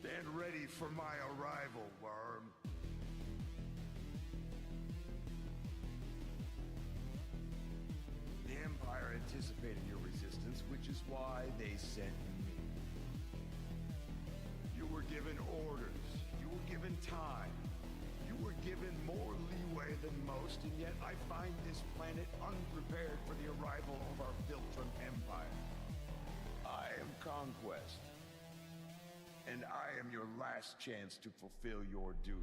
Stand ready for my arrival, worm. The Empire anticipated your resistance, which is why they sent me. You were given orders. You were given time. You were given more leeway than most, and yet I find this planet unprepared for the arrival of our Viltrum Empire. I am Conquest, and I am your last chance to fulfill your duty.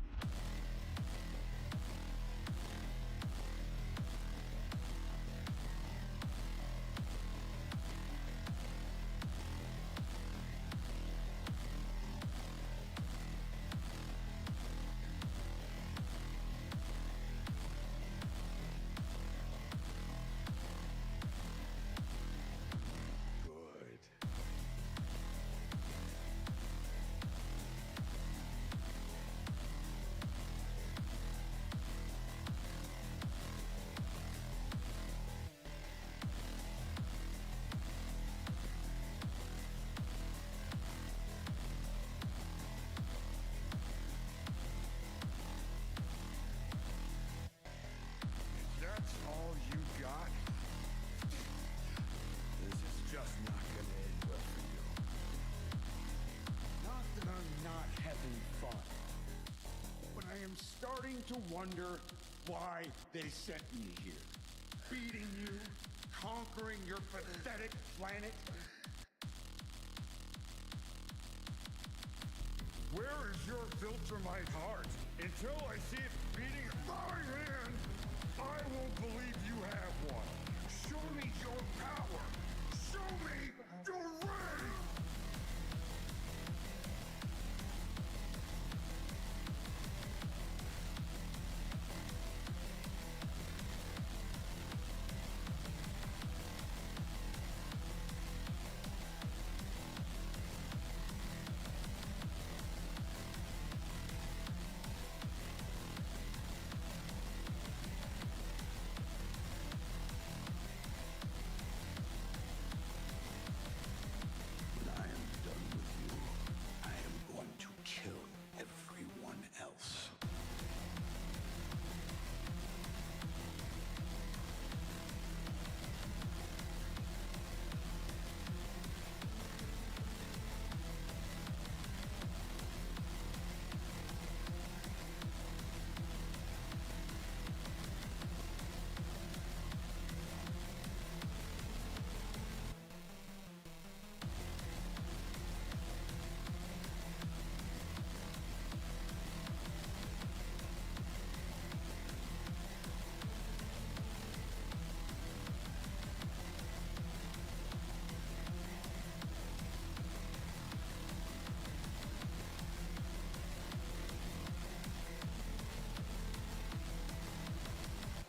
That's all you got? This is just not gonna end well for you. Not that I'm not having fun, but I am starting to wonder why they sent me here. Beating you, conquering your pathetic planet. Where is your Viltrumite heart? Until I see it beating in my hand, I won't believe you have one. Show me your power. Show me your rage. When I am done with you, I am going to kill everyone else.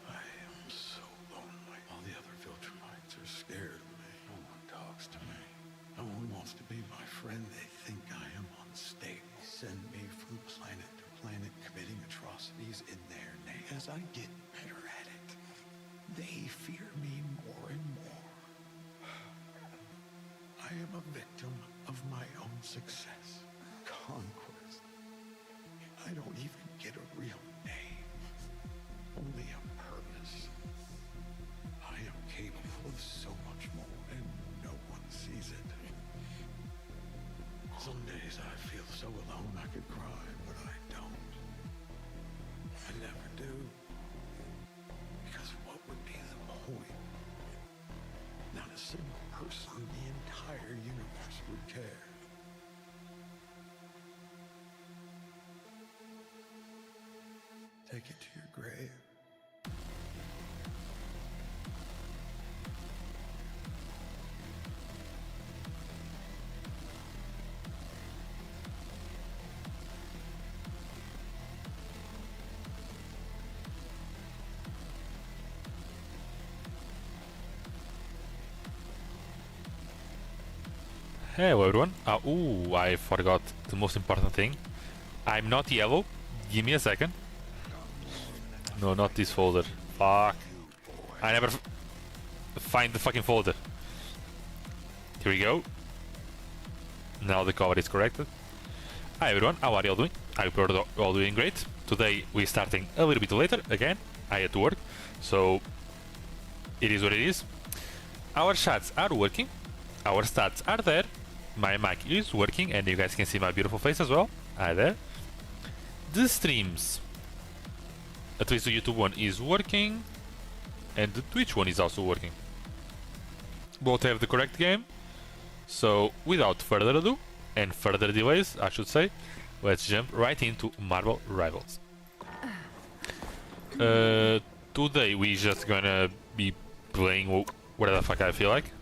I am so lonely. All the other Viltrumites are scared of me. No one talks to me. No one wants to be my friend. They think I am unstable. Send me from planet to planet committing atrocities in their name. As I get better at it, they fear me more and more. I am a victim of my own success. Conquest. I don't even get a real name. Only a purpose. I am capable of so much more, and no one sees it. Some days I feel so alone I could cry, but I don't. I never do. Because what would be the point? Not a single person in the entire universe would care. Take it to your grave. Hello everyone. I forgot the most important thing. I'm not yellow. Give me a second. No, not this folder. Fuck. I never find the fucking folder. Here we go. Now the cover is corrected. Hi everyone, how are you all doing? I hope you're all doing great. Today we're starting a little bit later, again, I had to work, so it is what it is. Our chats are working, our stats are there, my mic is working, and you guys can see my beautiful face as well. Hi there. The streams, at least the YouTube one is working, and the Twitch one is also working. Both have the correct game, so without further ado, and further delays, I should say, let's jump right into Marvel Rivals. Today we just gonna be playing whatever the fuck I feel like.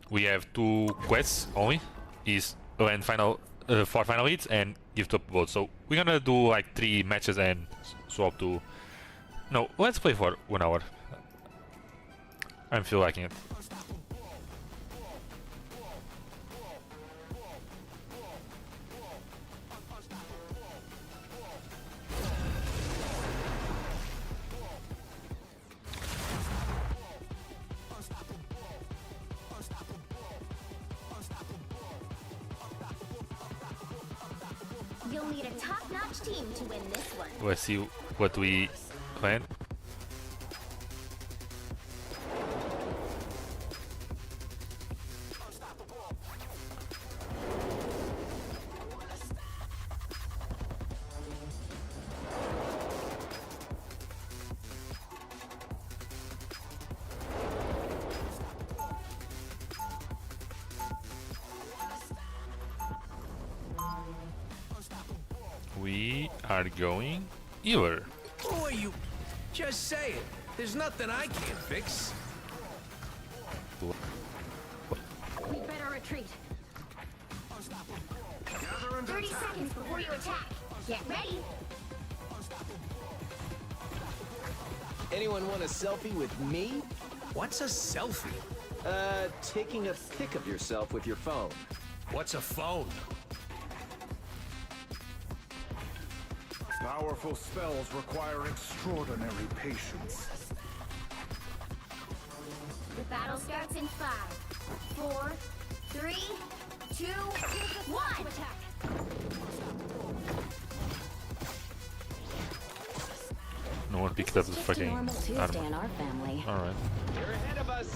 We have 2 quests only, is land final 4 final hits and give top votes. So we're gonna do like 3 matches and swap to. No, let's play for 1 hour. I feel liking it. You'll need a top-notch team to win this one. Let's see what we plan. We are going healer. Who are you? Just say it. There's nothing I can't fix. We better retreat. 30 seconds before you attack. Get ready. Anyone want a selfie with me? What's a selfie? Taking a pic of yourself with your phone. What's a phone? Powerful spells require extraordinary patience. The battle starts in 5, 4, 3, 2, 1. No one picked up the fucking normal Tuesday armor. in our family. Alright. You're ahead of us.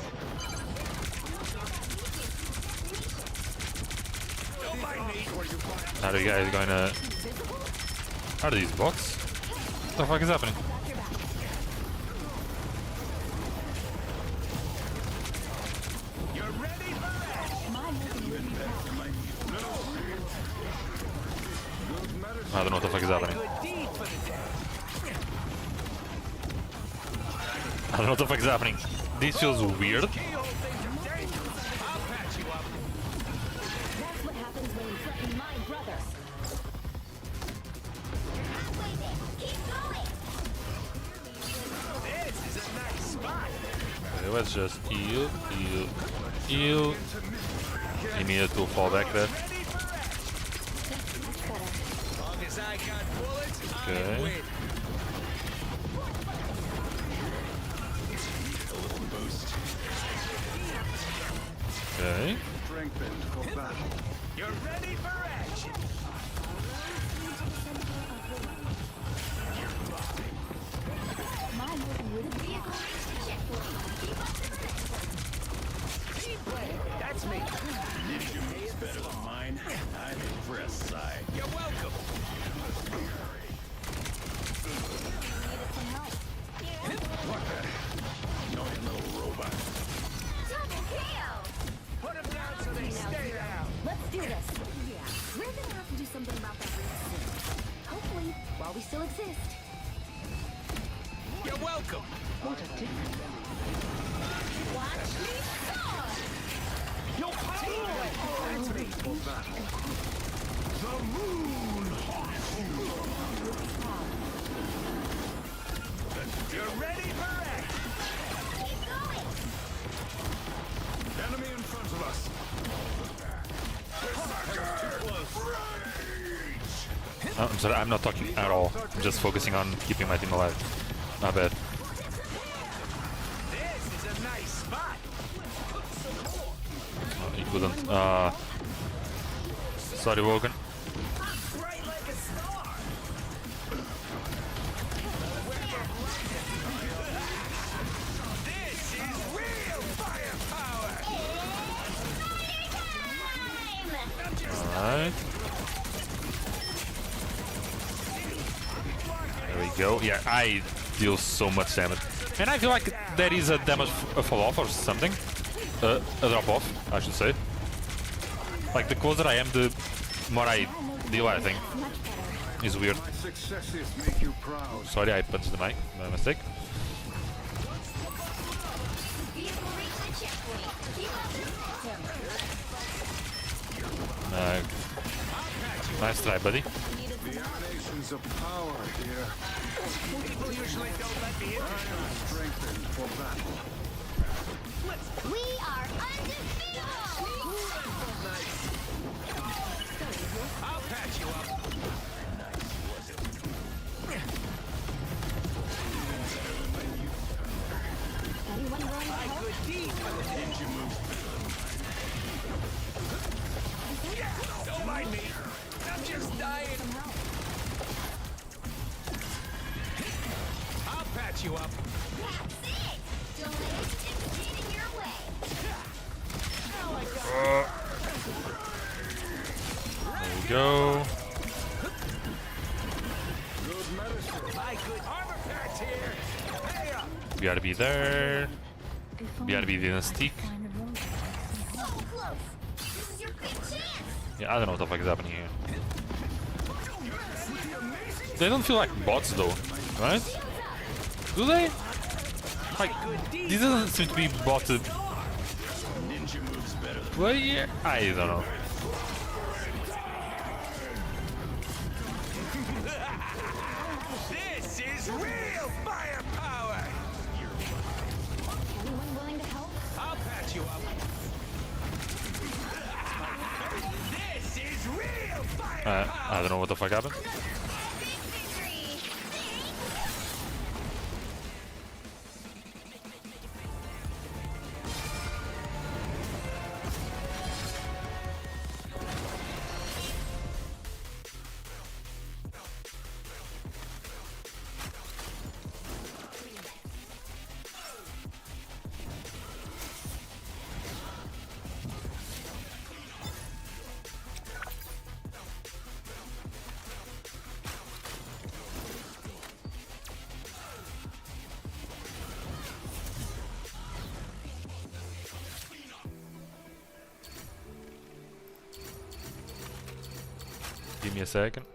How are you guys gonna... Are these bots? What the fuck is happening? You're ready for I don't know what the fuck is happening. good deed for the day. I don't know what the fuck is happening. This feels weird. Keyhole things are dangerous. I'll patch you up. That's what happens when you threaten my brother. Halfway there. Keep going. This is a nice spot. Okay, let's just heal. He needed to fall back there. Ready for action. As long as I got bullets, Okay. I win. Okay. Strengthened for battle. You're ready for action. That's me. Better than mine. I'm impressed, Si. You're welcome. Annoying little robot. Double kill. Put them down so they stay down. Let's do this. Yeah, we're gonna have to do something about that real soon. Hopefully, while we still exist. You're welcome. What a difference. Watch me soar. That's me. The moon haunts You're ready for action. Keep going. you. Enemy in front of us. I'm sorry, I'm not talking at all. I'm just focusing on keeping my team alive. Not bad. This is a nice spot. He couldn't. Sorry, Wogan. go. Yeah, I deal so much damage. And I feel like there is a damage a fall off or something. A drop off, I should say. Like the closer I am, the more I deal, I think. It's weird. Successes make you proud. Sorry, I punched the mic. My mistake. Vehicle reached the checkpoint. Keep up. Nice try, buddy. The emanations of power here. People usually don't let me in. Strengthened for battle. We are undefeatable. I'll patch you up. Anyone willing to help? Good deed. Ninja move. Don't mind me. I'm just dying. I'll patch you up. That's it. Don't let anything get in your way. There we go. My good armor patch here. Hey up. BRB there. BRB didn't stick. So close. This is your big chance. Yeah, I don't know what the fuck is happening here. They don't feel like bots though, right? Do they? Like, this doesn't seem to be botted player. I don't know. This is real firepower. Anyone willing to help? I'll patch you up. This is real firepower. I don't know what the fuck happened. Big victory. Give me a second.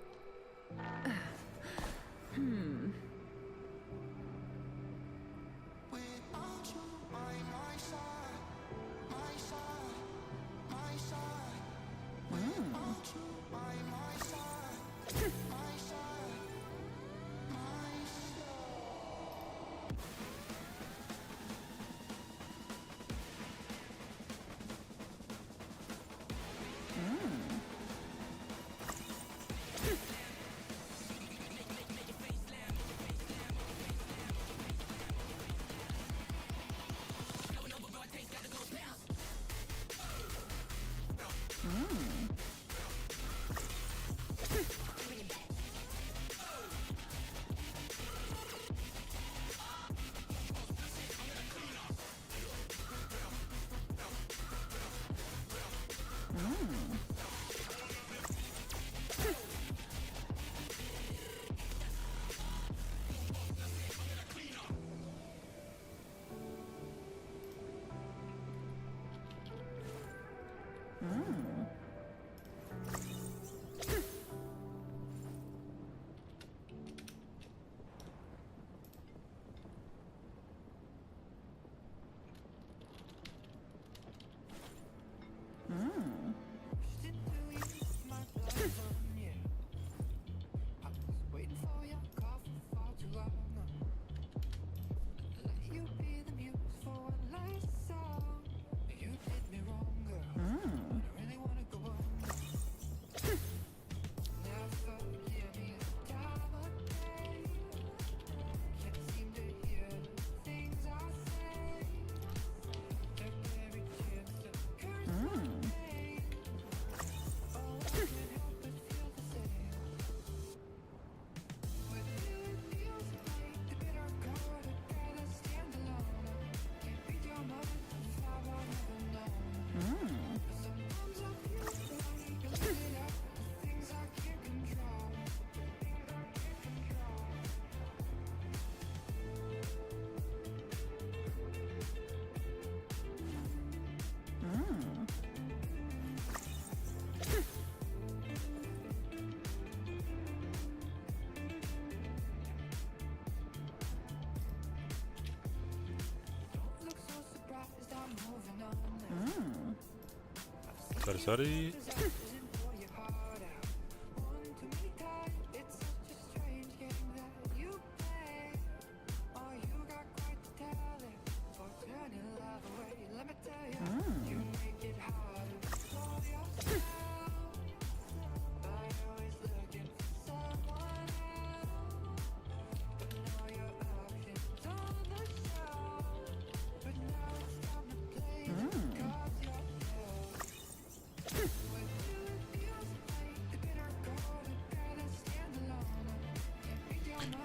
Sorry.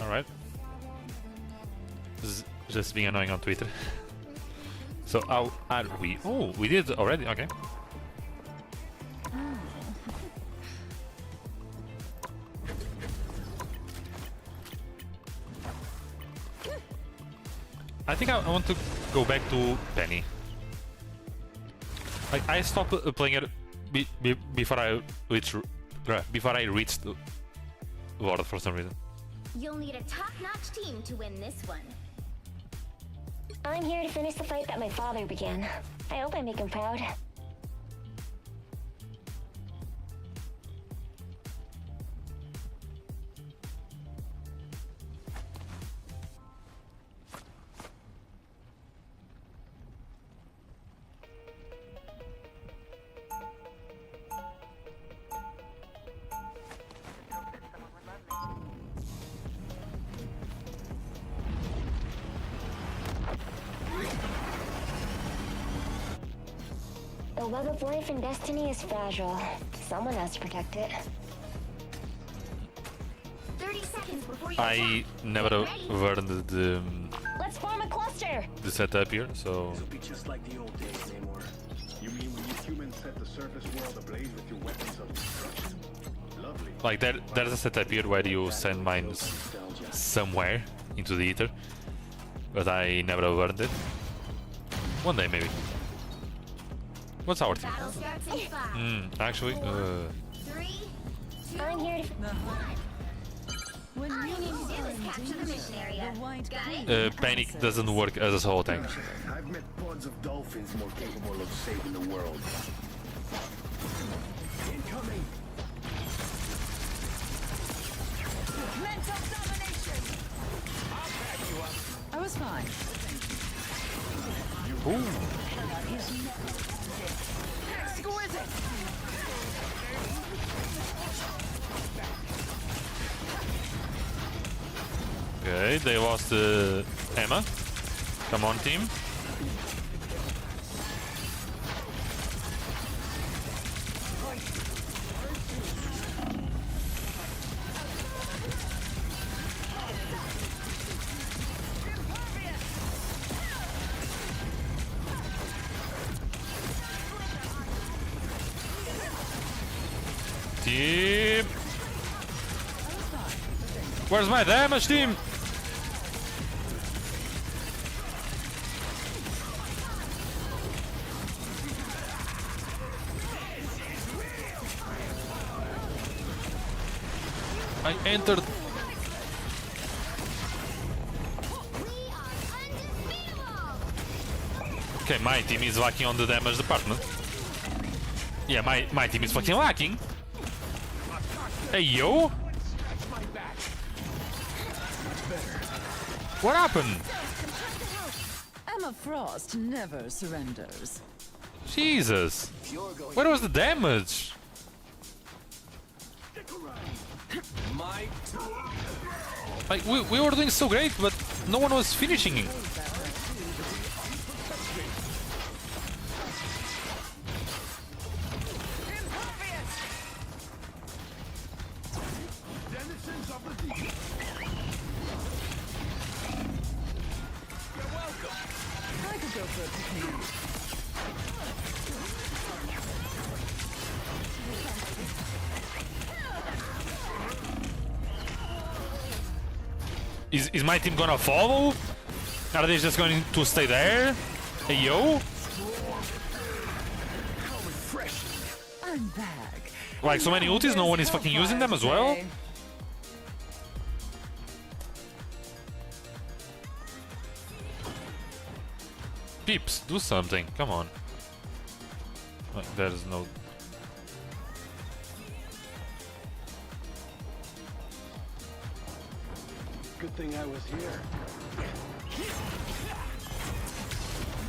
Alright. This is just being annoying on Twitter. So how are we? Oh, we did already, okay. I think I want to go back to Penny. Like I stopped playing it before I reached the Lord for some reason. You'll need a top-notch team to win this one. I'm here to finish the fight that my father began. I hope I make him proud. The web of life and destiny is fragile. Someone has to protect it. 30 seconds before you I never learned Let's form a cluster! the setup here, so It'll be just like the old days, Namor. You mean when you humans set the surface world ablaze with your weapons of destruction? Lovely. like there's a setup here where you send mines somewhere into the ether, but I never learned it. One day maybe. What's our team? battle starts in 5, Actually, 3, 2, I'm here to... 1. All you need to do is capture the mission area. Got it? Panic doesn't work as a solo tank. I've met pods of dolphins more capable of saving the world. Incoming! Mental domination! I'll back you up. I was fine. Exquisite! Okay, they lost Emma. Come on, team. Team! Where's my damage, team? I entered. We are undefeatable! Okay, my team is lacking on the damage department. Yeah, my team is fucking lacking. Hey, yo! What happened? Emma Frost never surrenders. Jesus! Where was the damage? My Like, we were doing so great, but no one was finishing it. I could go for a picnic. Is my team gonna follow? Are they just going to stay there? Hey, yo! I'm back. Like, so many ultis, no one is fucking using them as well? Peeps, do something, come on. There's no Good thing I was here.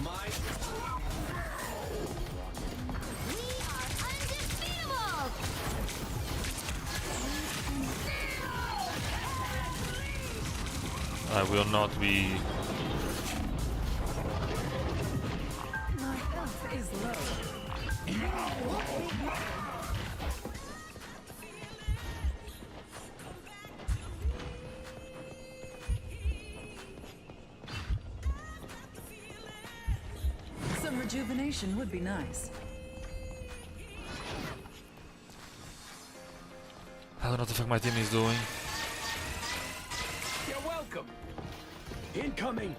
My We are undefeatable! I will not be. My health is low. Some rejuvenation would be nice. I don't know what the fuck my team is doing. You're welcome. Incoming.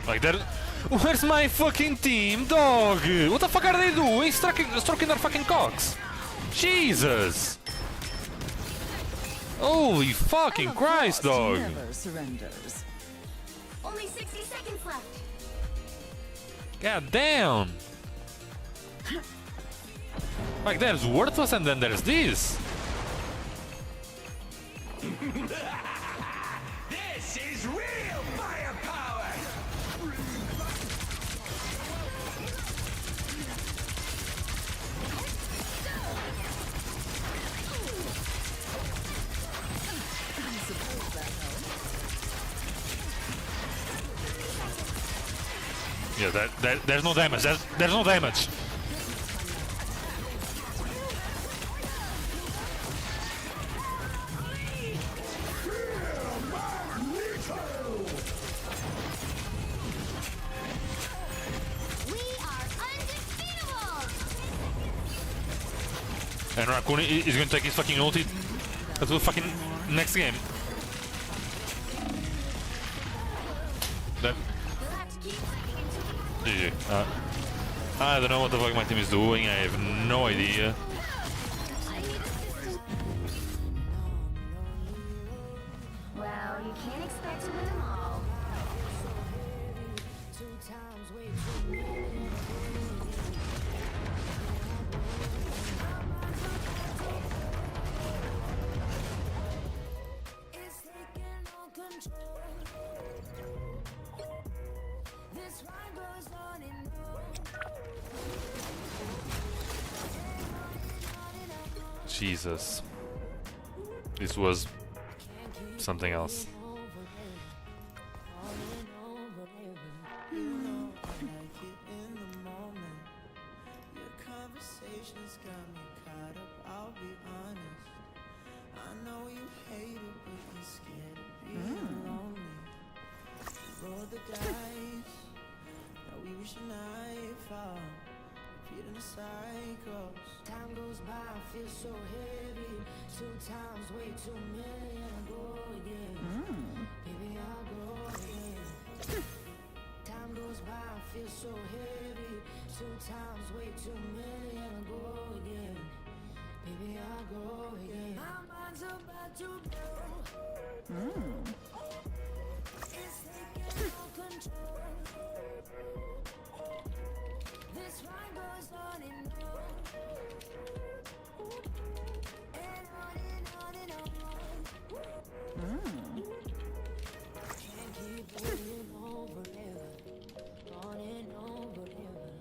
Like that. Where's my fucking team, dog? What the fuck are they doing? Stroking their fucking cocks. Jesus. Holy fucking And a Christ, frost dog. never surrenders. Only 60 seconds left. God damn. Like there's worthless and then there's this. This is real firepower! I suppose that helps. Yeah, there's no damage. There's no damage. We are undefeatable! And Raccoon is going to take his fucking ulti. Let's go fucking next game. That We'll have to keep fighting until GG. I don't know what the fuck my team is doing. I have no idea. I need assistance. Well, you can't expect to win them all. Jesus. This was something else. Conversations got me caught up, I'll be honest. I know you hate it, but you're scared of being lonely. We rolled the dice, now we wishing I fall. Repeating the cycles. Time goes by, I feel so heavy. 2 times, way too many, and I go again. Baby, I'll go again. Time goes by, I feel so heavy. 2 times, way too many, and I go again. Baby, I'll go again. My mind's about to blow. It's taking all control. This ride goes on and on. And on and on and on. Can't keep going on forever. On and on forever.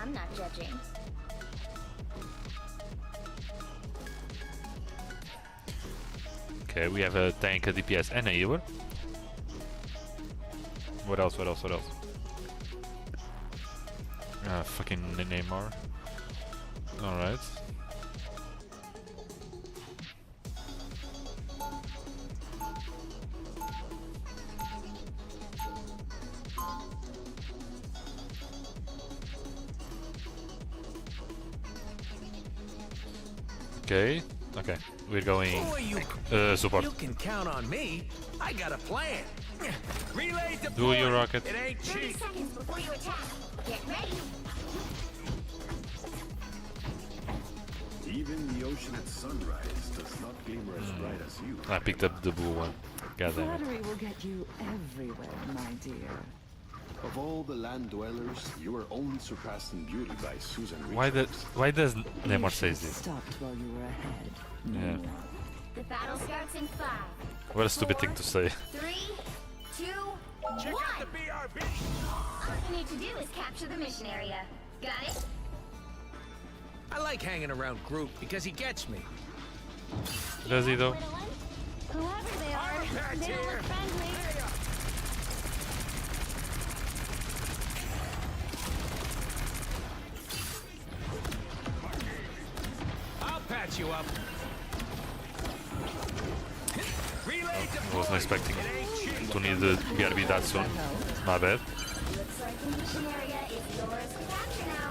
I'm not judging. Okay, we have a tank, a DPS, and a healer. What else? What else? What else? Fucking Neymar. Alright. Okay. Okay. We're going support. You can count on me. I got a plan. Relay deployed. Do your rocket. It ain't 30 cheap. seconds before you attack. Get ready. Even the ocean at sunrise does not glimmer as bright as you. I picked up the blue one. God damn it. Flattery will get you everywhere, my dear. Of all the land dwellers, you are only surpassed in beauty by Susan Why does Neymar say You this? stopped while you were ahead. Yeah. The battle starts in 5. What a stupid thing to say. 3, 2, Check 1. out the BRB. All you need to do is capture the mission area. Got it? I like hanging around Groot because he gets me. Does he though? Whoever they are, Pat's they don't here. look friendly. I'll patch you up. Relay I wasn't expecting to need the BRB that soon. My bad. Looks like the mission area is yours to capture now.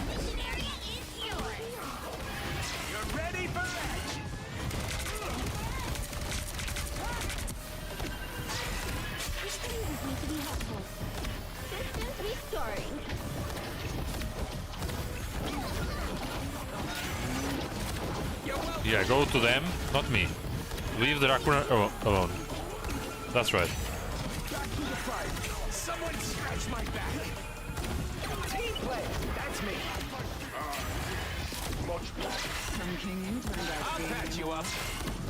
Mission area is yours. You're ready for action. This uses me to be helpful. Distance restoring. Yeah, go to them, not me. Leave the Raccoon alone. That's right. Someone scratch my back. Team play. That's me. Some king you turned out I'll to be. patch you up.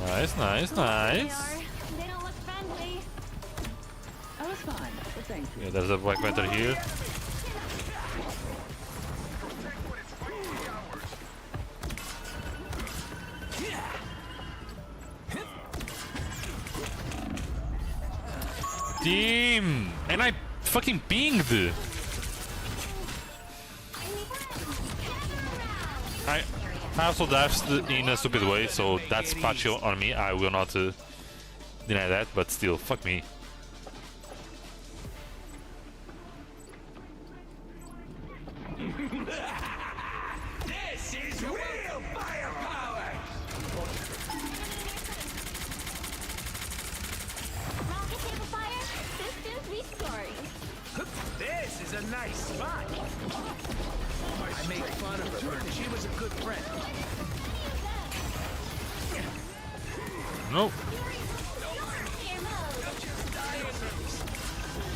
Nice, nice, nice. They don't look friendly. I was fine, but thank you. Yeah, there's a Black Panther here. Team! And I fucking pinged! I also dashed in a stupid way, so that's patchy on me. I will not deny that, but still, fuck me. This is real firepower. Rocket table fire. Distance restoring. This is a nice spot. I made fun of her, but she was a good friend. Nope.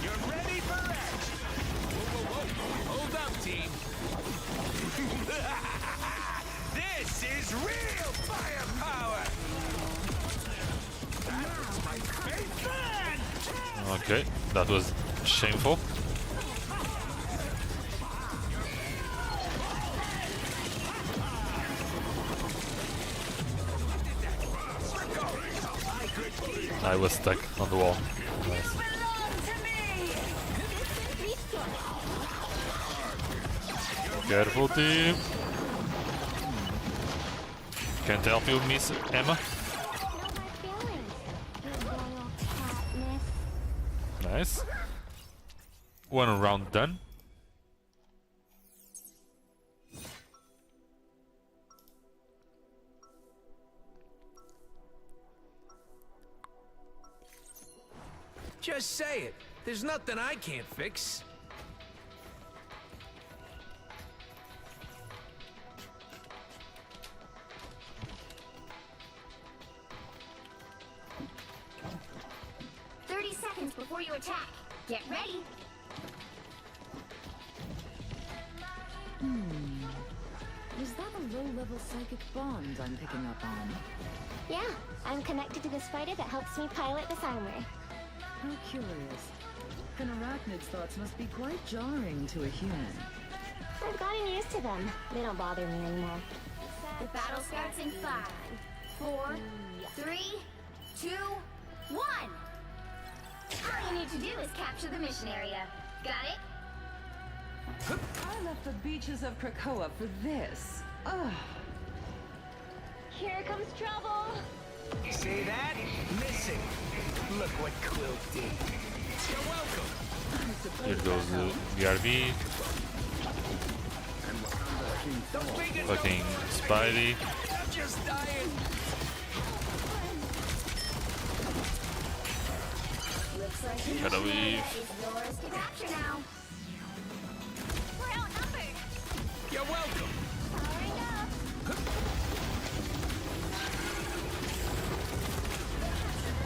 You're ready for action. Whoa, whoa, whoa. Hold up, team. This is real firepower. That's my favorite. Okay, that was shameful. I was stuck on the wall. Nice. Careful, team. Can't help you, Miss Emma. Nice. One round done. Just say it. There's nothing I can't fix. Before you attack, get ready. Is that a low-level psychic bond I'm picking up on? Yeah, I'm connected to this fighter that helps me pilot this armor. How curious. An arachnid's thoughts must be quite jarring to a human. I've gotten used to them. They don't bother me anymore. The battle starts in 5, 4, 3, 2, 1. All you need to do is capture the mission area. Got it? I left the beaches of Krakoa for this. Ugh. Here comes trouble. See that? Missing. Look what Quill did. You're welcome. Here goes the BRB. Fucking Spidey. I'm just dying. Looks like the Gotta mission area leave. is yours to capture now. We're outnumbered. You're welcome. Powering up.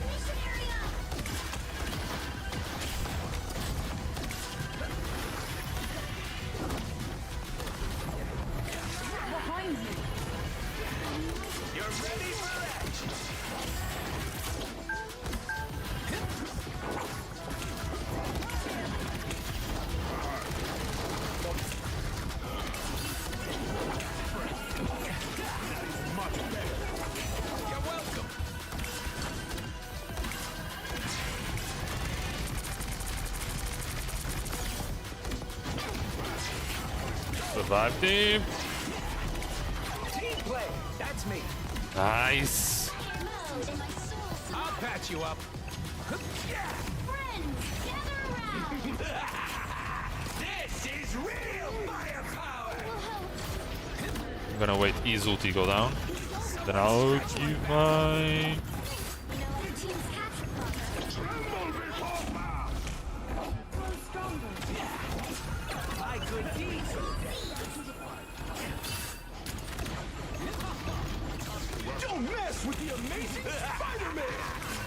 Mission area. Behind you. You're ready for action. You're welcome. Survive team. Team play. That's me. Nice. Mode and my soul I'll patch you up. friends, gather around. This is real firepower. I'm gonna wait Izu to go down. Then I'll give my... You know other teams capture progress. My good deeds. Don't mess with the amazing Spider-Man.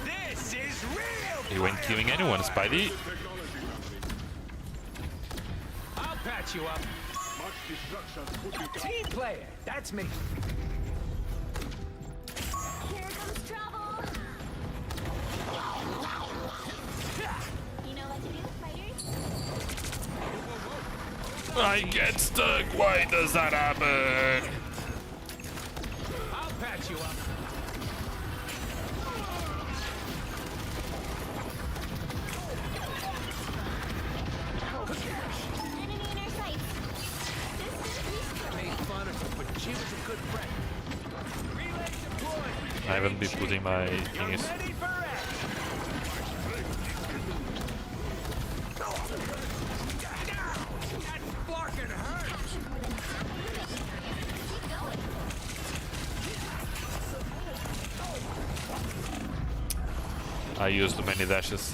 This is real. You ain't killing anyone, Spidey. I'll patch you up. Much destruction could be Team player. That's me. Here comes trouble. You know what to do, fighters? I get stuck. Why does that happen? I'll patch you up. Enemy in our sights. Made fun of her, but she was a good friend. Relay deployed. I haven't been putting my You're thingies. ready for action. That flarkin' hurt. I used too many dashes.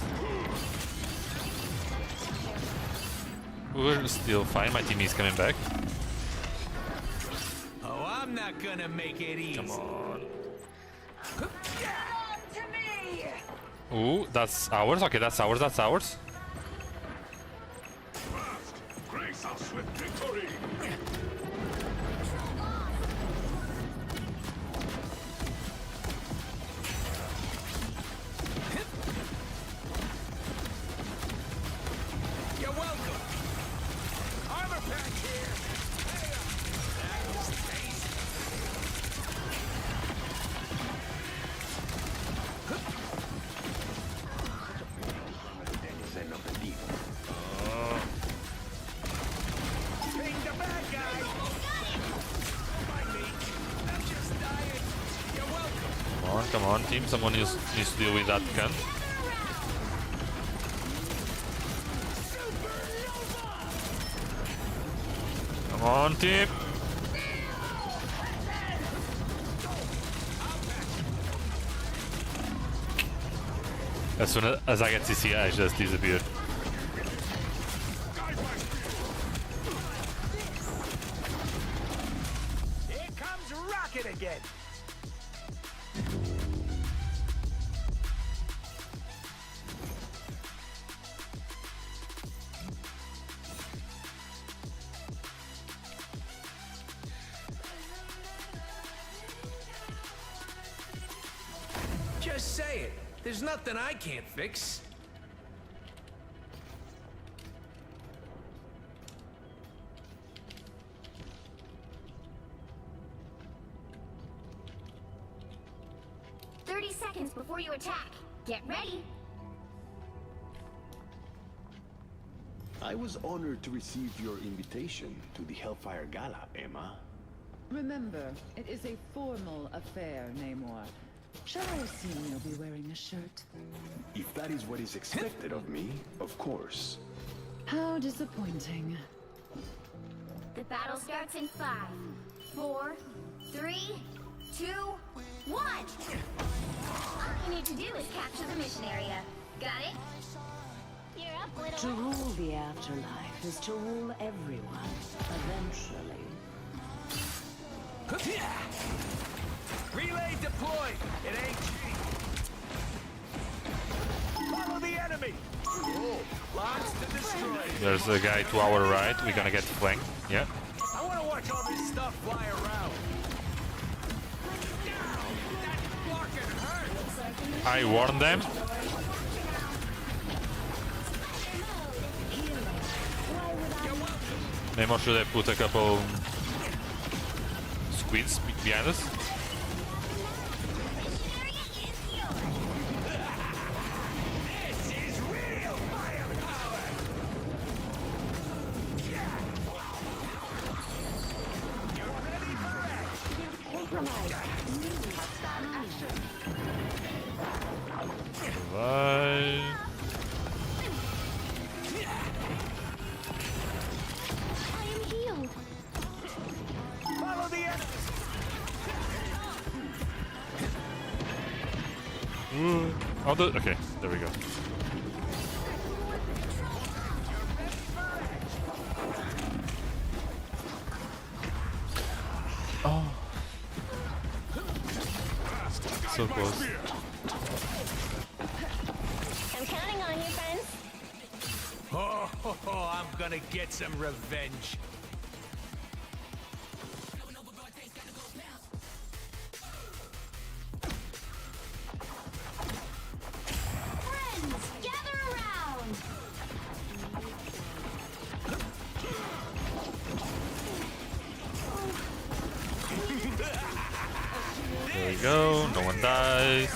We're still fine. My team is coming back. Oh, I'm not gonna make it easy. Come on. Come to me. Ooh, that's ours. Okay, that's ours. That's ours. grace of swift victory. You're welcome. Armor pack here. That was tasty. Ping the bad guy. Mind me. I'm just dying. You're welcome. Come on, team. Someone needs to deal with that gun. Come on, team. As soon as I get CC, I just disappear. Here comes Rocket again. Just say it. There's nothing I can't fix. 30 seconds before you attack. Get ready. I was honored to receive your invitation to the Hellfire Gala, Emma. Remember, it is a formal affair, Namor. Shall I assume you'll be wearing a shirt? If that is what is expected of me, of course. How disappointing. The battle starts in 5, 4, 3, 2, 1. All you need to do is capture the mission area. Got it? You're up, To little. rule the afterlife is to rule everyone, eventually. Relay deployed. It ain't cheap. Follow the enemy. Oh, lots to destroy. There's a guy to our right. We're gonna get flanked. Yeah. I want to watch all this stuff fly around. That fucking hurt. I warned them. Namor should have put a couple squids behind us. This is real firepower. You're ready for Bye. I am healed. Follow the enemy. Oh, okay, there we go. Oh, so close. I'm counting on you, friends. Oh, I'm gonna get some revenge. Friends, gather around. There we go, no one dies.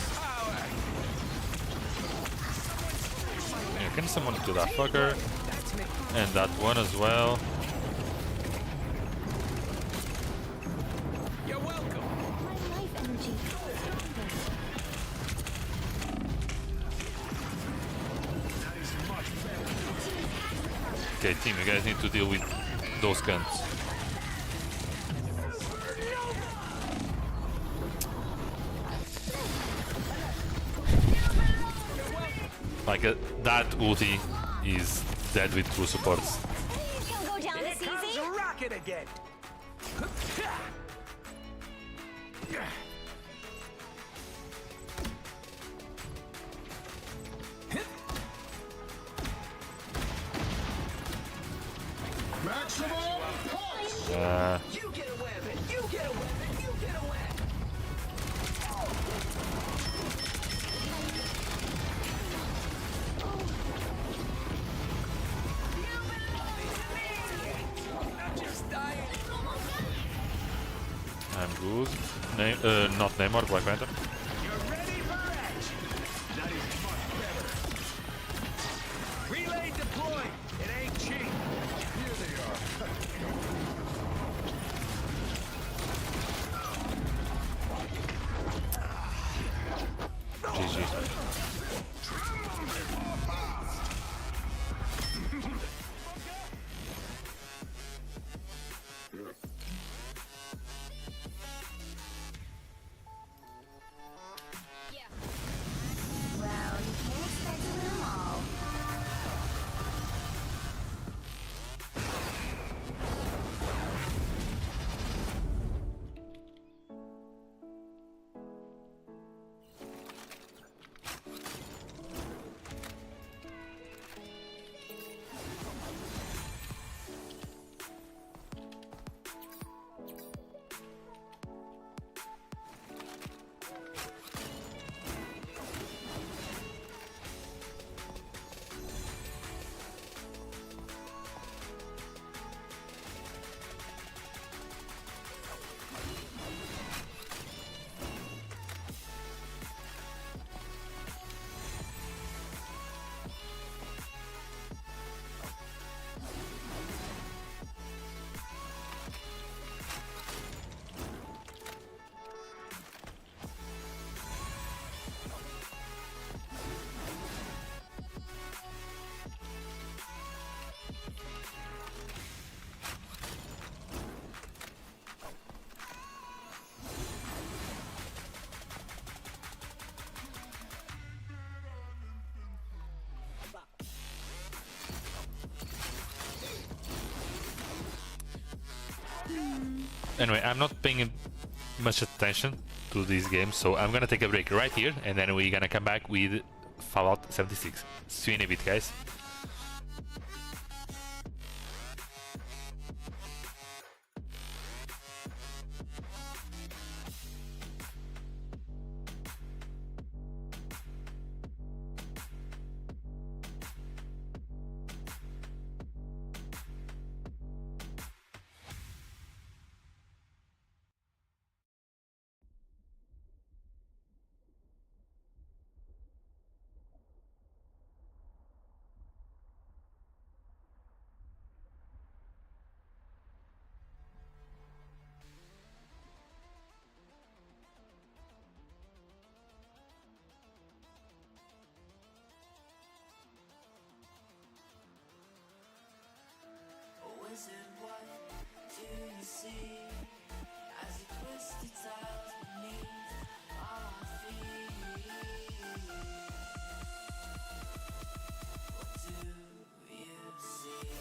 Yeah, can someone kill that fucker? And that one as well. You're welcome. My life energy. Okay, team, you guys need to deal with those guns. Like that ulti is dead with true supports. Please don't go down Here this comes easy. a rocket again. You get a weapon! You get a weapon! You get a weapon! I'm good. Not Namor, Black Panther. You're ready for action. That is much better. Relay deployed. It ain't cheap. Here they are. GG. Anyway, I'm not paying much attention to these games, so I'm gonna take a break right here, and then we're gonna come back with Fallout 76. See you in a bit, guys. Wizard, what do you see as you twist the tiles beneath our feet? What do you see?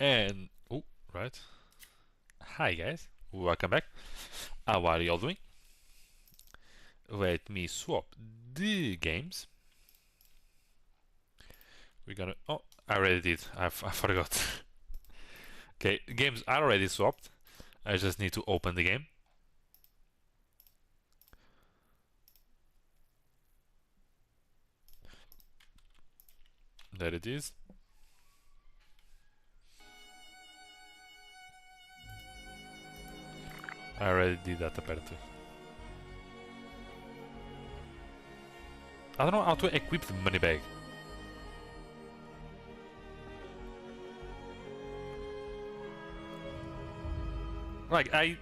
And oh, right. Hi guys, welcome back. How are you all doing? Let me swap the games. We're gonna. Oh, I already did. I forgot. Okay, games are already swapped. I just need to open the game. There it is. I already did that apparently. I don't know how to equip the money bag. Like, I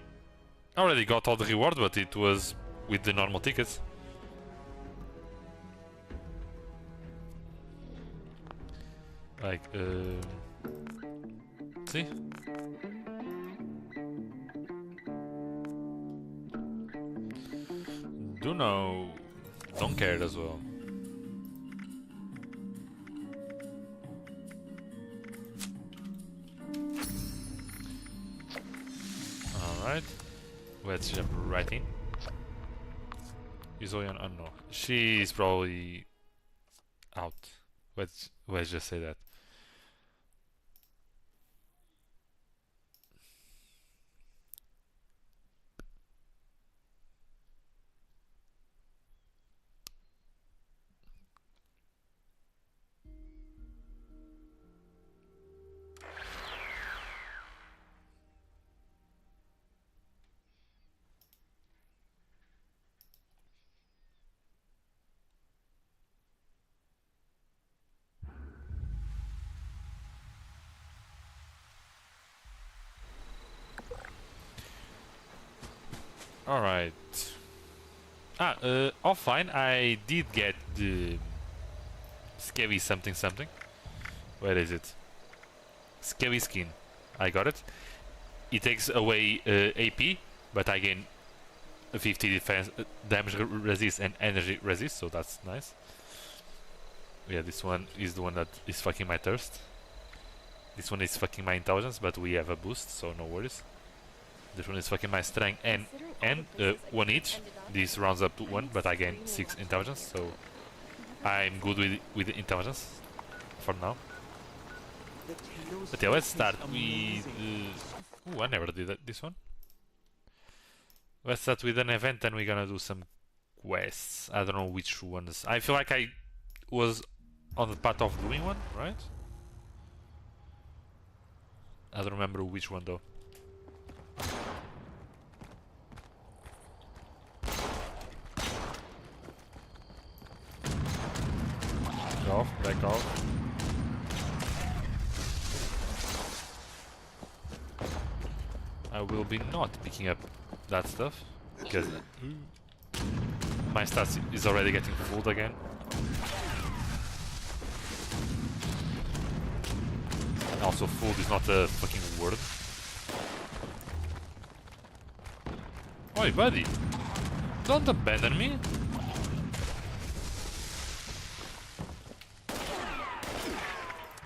already got all the reward, but it was with the normal tickets. Like, see? Don't care as well. Alright, let's jump right in. Is Oyan? Oh no, she's probably out. Let's just say that. Alright. Offline I did get the scary something something. Where is it? Scary skin. I got it. It takes away AP, but I gain 50 defense, damage resist and energy resist, so that's nice. Yeah, this one is the one that is fucking my thirst. This one is fucking my intelligence, but we have a boost, so no worries. This one is fucking my strength and one each. This rounds up to 1, but I gain 6 intelligence, so I'm good with the intelligence for now. But yeah, let's start with... I never did this one. Let's start with an event, and we're gonna do some quests. I don't know which ones. I feel like I was on the path of doing one, right? I don't remember which one though. Back off. I will be not picking up that stuff because my stats is already getting full again. And also full is not a fucking word. Oi buddy, don't abandon me.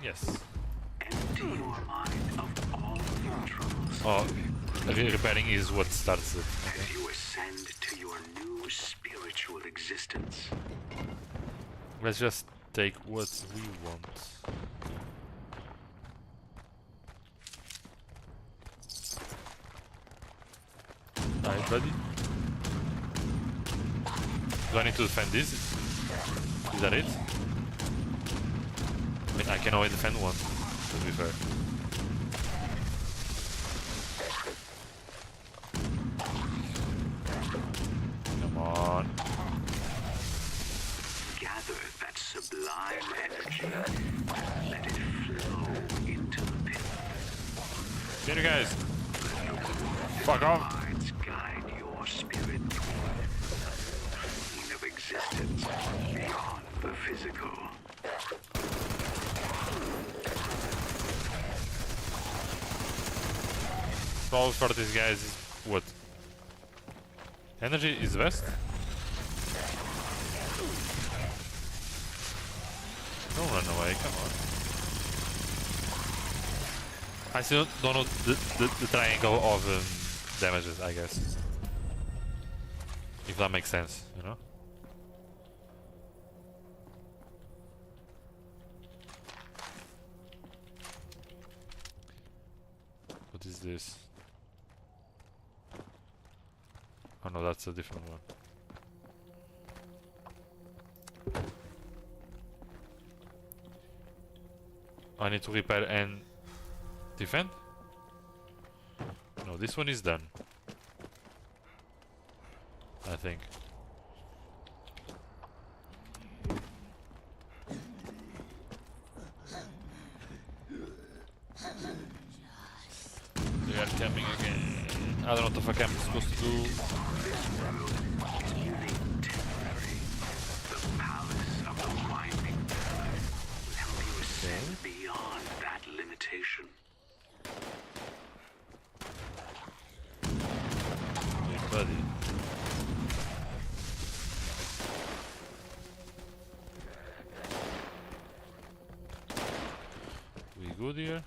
Yes. Empty your mind of all your troubles. Oh, repairing is what starts it. Okay. As you ascend to your new spiritual existence. Let's just take what we want. Alright, buddy. Do I need to defend this? Is that it? I mean, I can always defend one, to be fair. Come on. Gather that sublime energy. Let it flow into the pit. Here you guys. Fuck off. Guides guide your spirit toward a plane of existence beyond the physical. All for these guys is what? Energy is best? Don't run away, come on. I still don't know the triangle of damages, I guess. If that makes sense, you know? What is this? Oh no, that's a different one. I need to repair and defend? No, this one is done. I think. They are coming again. I don't know what the fuck I'm supposed to do. Beyond that limitation. Hey, buddy. We good here?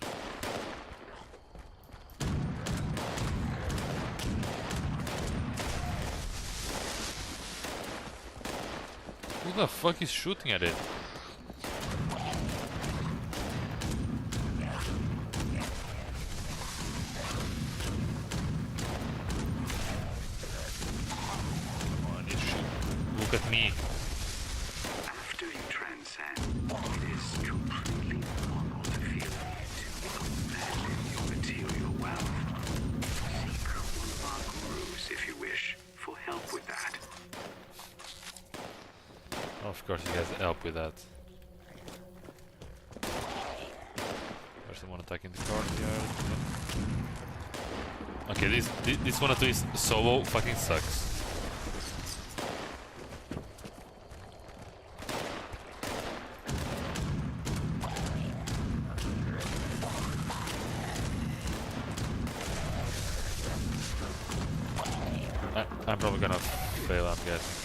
Who the fuck is shooting at it? Look at me. After you transcend, it is completely normal to feel to abandon your material wealth. Seek one of our gurus if you wish for help with that. Of course he has help with that. There's someone attacking the courtyard. Okay, this one at least solo fucking sucks. I'm probably gonna fail, I'm guessing.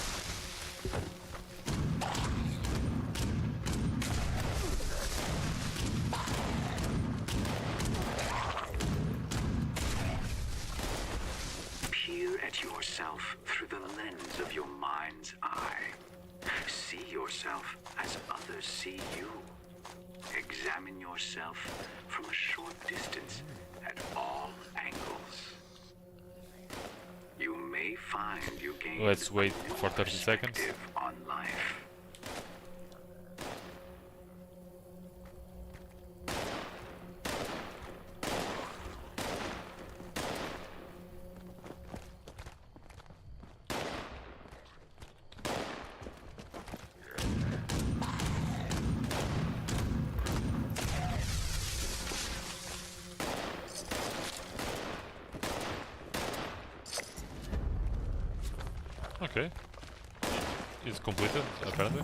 Peer at yourself through the lens of your mind's eye. See yourself as others see you. Examine yourself from a short distance at all angles. You may find you gain Let's wait for 30 seconds. perspective on life. Okay. It's completed, apparently.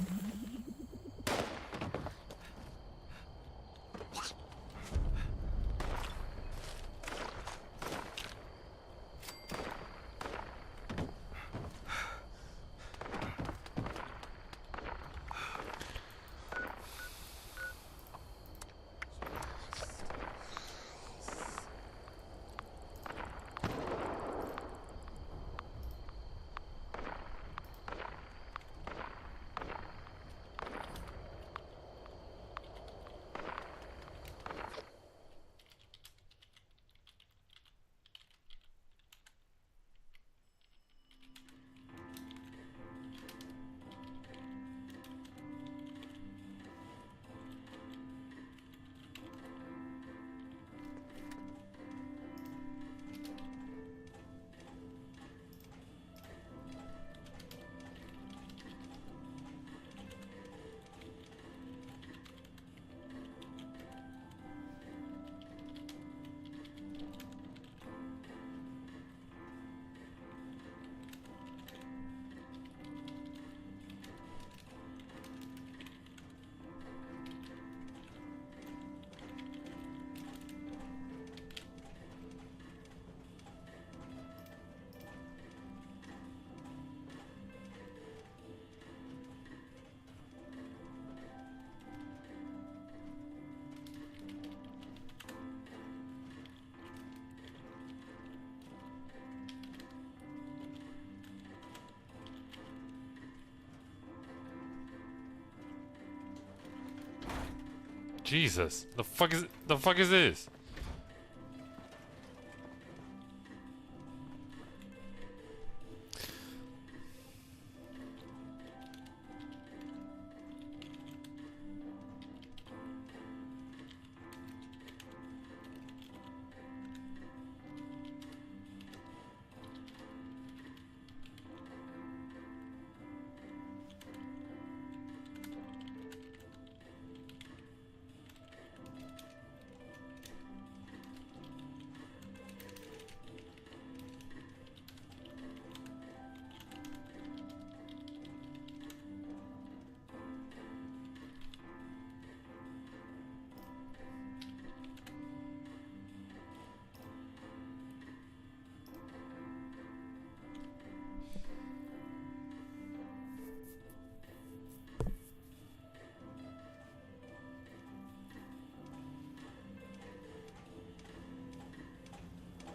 Jesus, the fuck is this?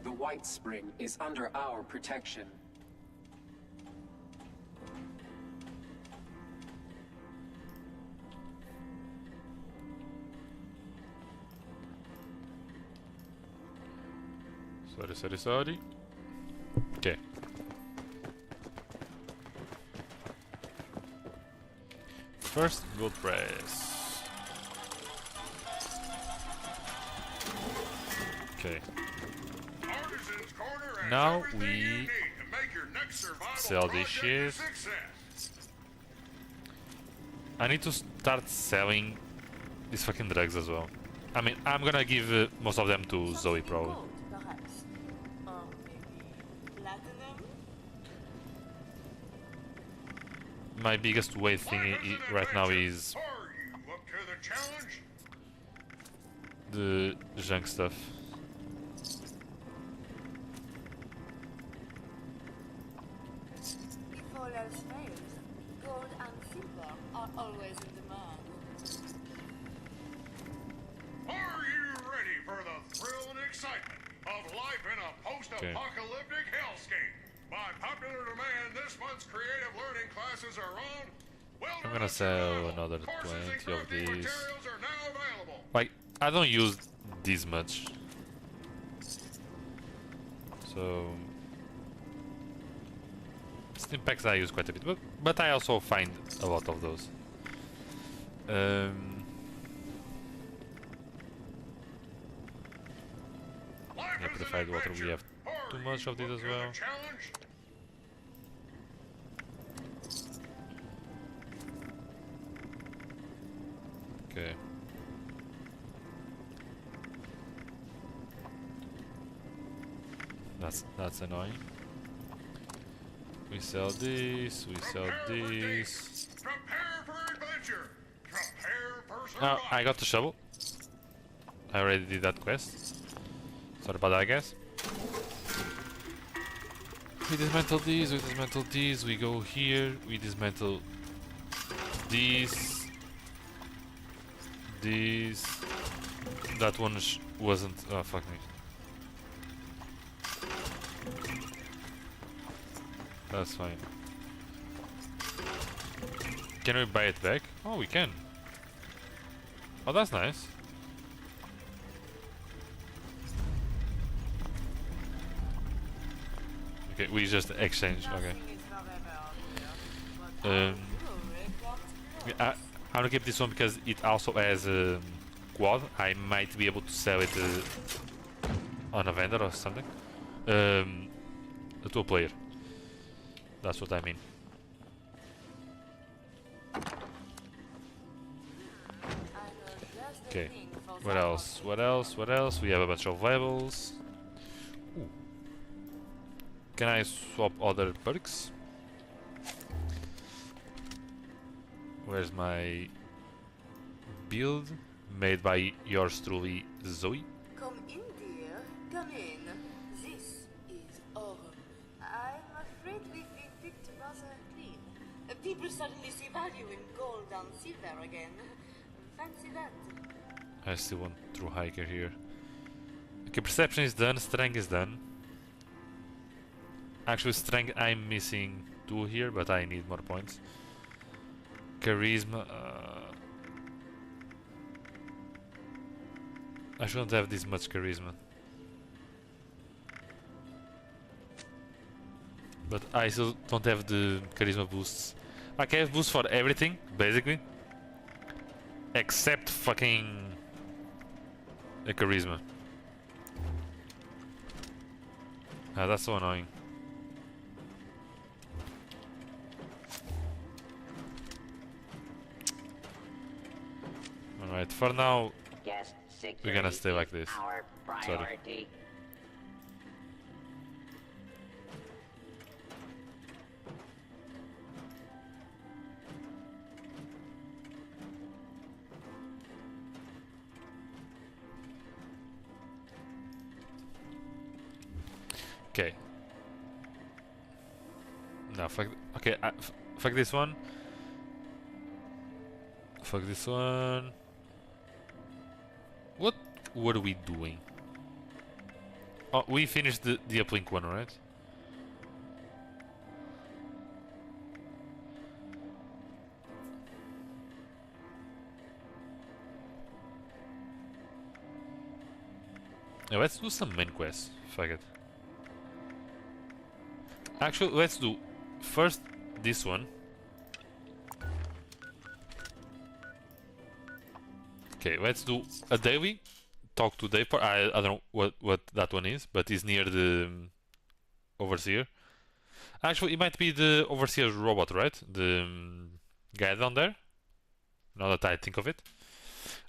The White Spring is under our protection. Sorry. Okay. First gold press. Okay. Now we sell this shit. I need to start selling these fucking drugs as well. I mean, I'm gonna give most of them to Zoe probably. Perhaps. Or maybe platinum? My biggest weight thing right now is the junk stuff. If all else fails, gold and silver are always in demand. Are you ready for the thrill and excitement of life in a post-apocalyptic hellscape? By popular demand, this month's creative learning classes are on. I'm gonna sell another 20 of these. Like, I don't use this much. So... Steam packs I use quite a bit, but I also find a lot of those. Yeah, purified water, we have too much of this as well. Okay. That's annoying. We sell this, we sell this. Oh, I got the shovel. I already did that quest. Sorry about that, guys. We dismantle these, we go here, we dismantle these. These. That one wasn't. Oh, fuck me. That's fine. Can we buy it back? Oh, we can. Oh, that's nice. Okay, we just exchange. Okay. I'm gonna keep this one because it also has a quad. I might be able to sell it on a vendor or something. To a player. That's what I mean. Okay. What else? What else? What else? We have a bunch of levels. Ooh. Can I swap other perks? Where's my build? Made by yours truly, Zoe. Come in, dear. Come in. This is Aurum. I'm afraid we've been picked rather clean. People suddenly see value in gold and silver again. Fancy that. I still want True Hiker here. Okay, Perception is done, Strength is done. Actually, Strength I'm missing 2 here, but I need more points. Charisma... I shouldn't have this much charisma. But I still don't have the charisma boosts. I can have boosts for everything, basically. Except fucking... the charisma. Ah, that's so annoying. Alright, for now, we're gonna stay like this. Sorry. Okay. No, fuck. Okay, fuck this one. Fuck this one. What were we doing? Oh, we finished the uplink one, right? Yeah, let's do some main quests. Fuck it. Actually, let's do first this one. Okay, let's do a daily. Talk to Dave. I don't know what that one is, but it's near the overseer. Actually, it might be the overseer's robot, right? The guy down there. Now that I think of it,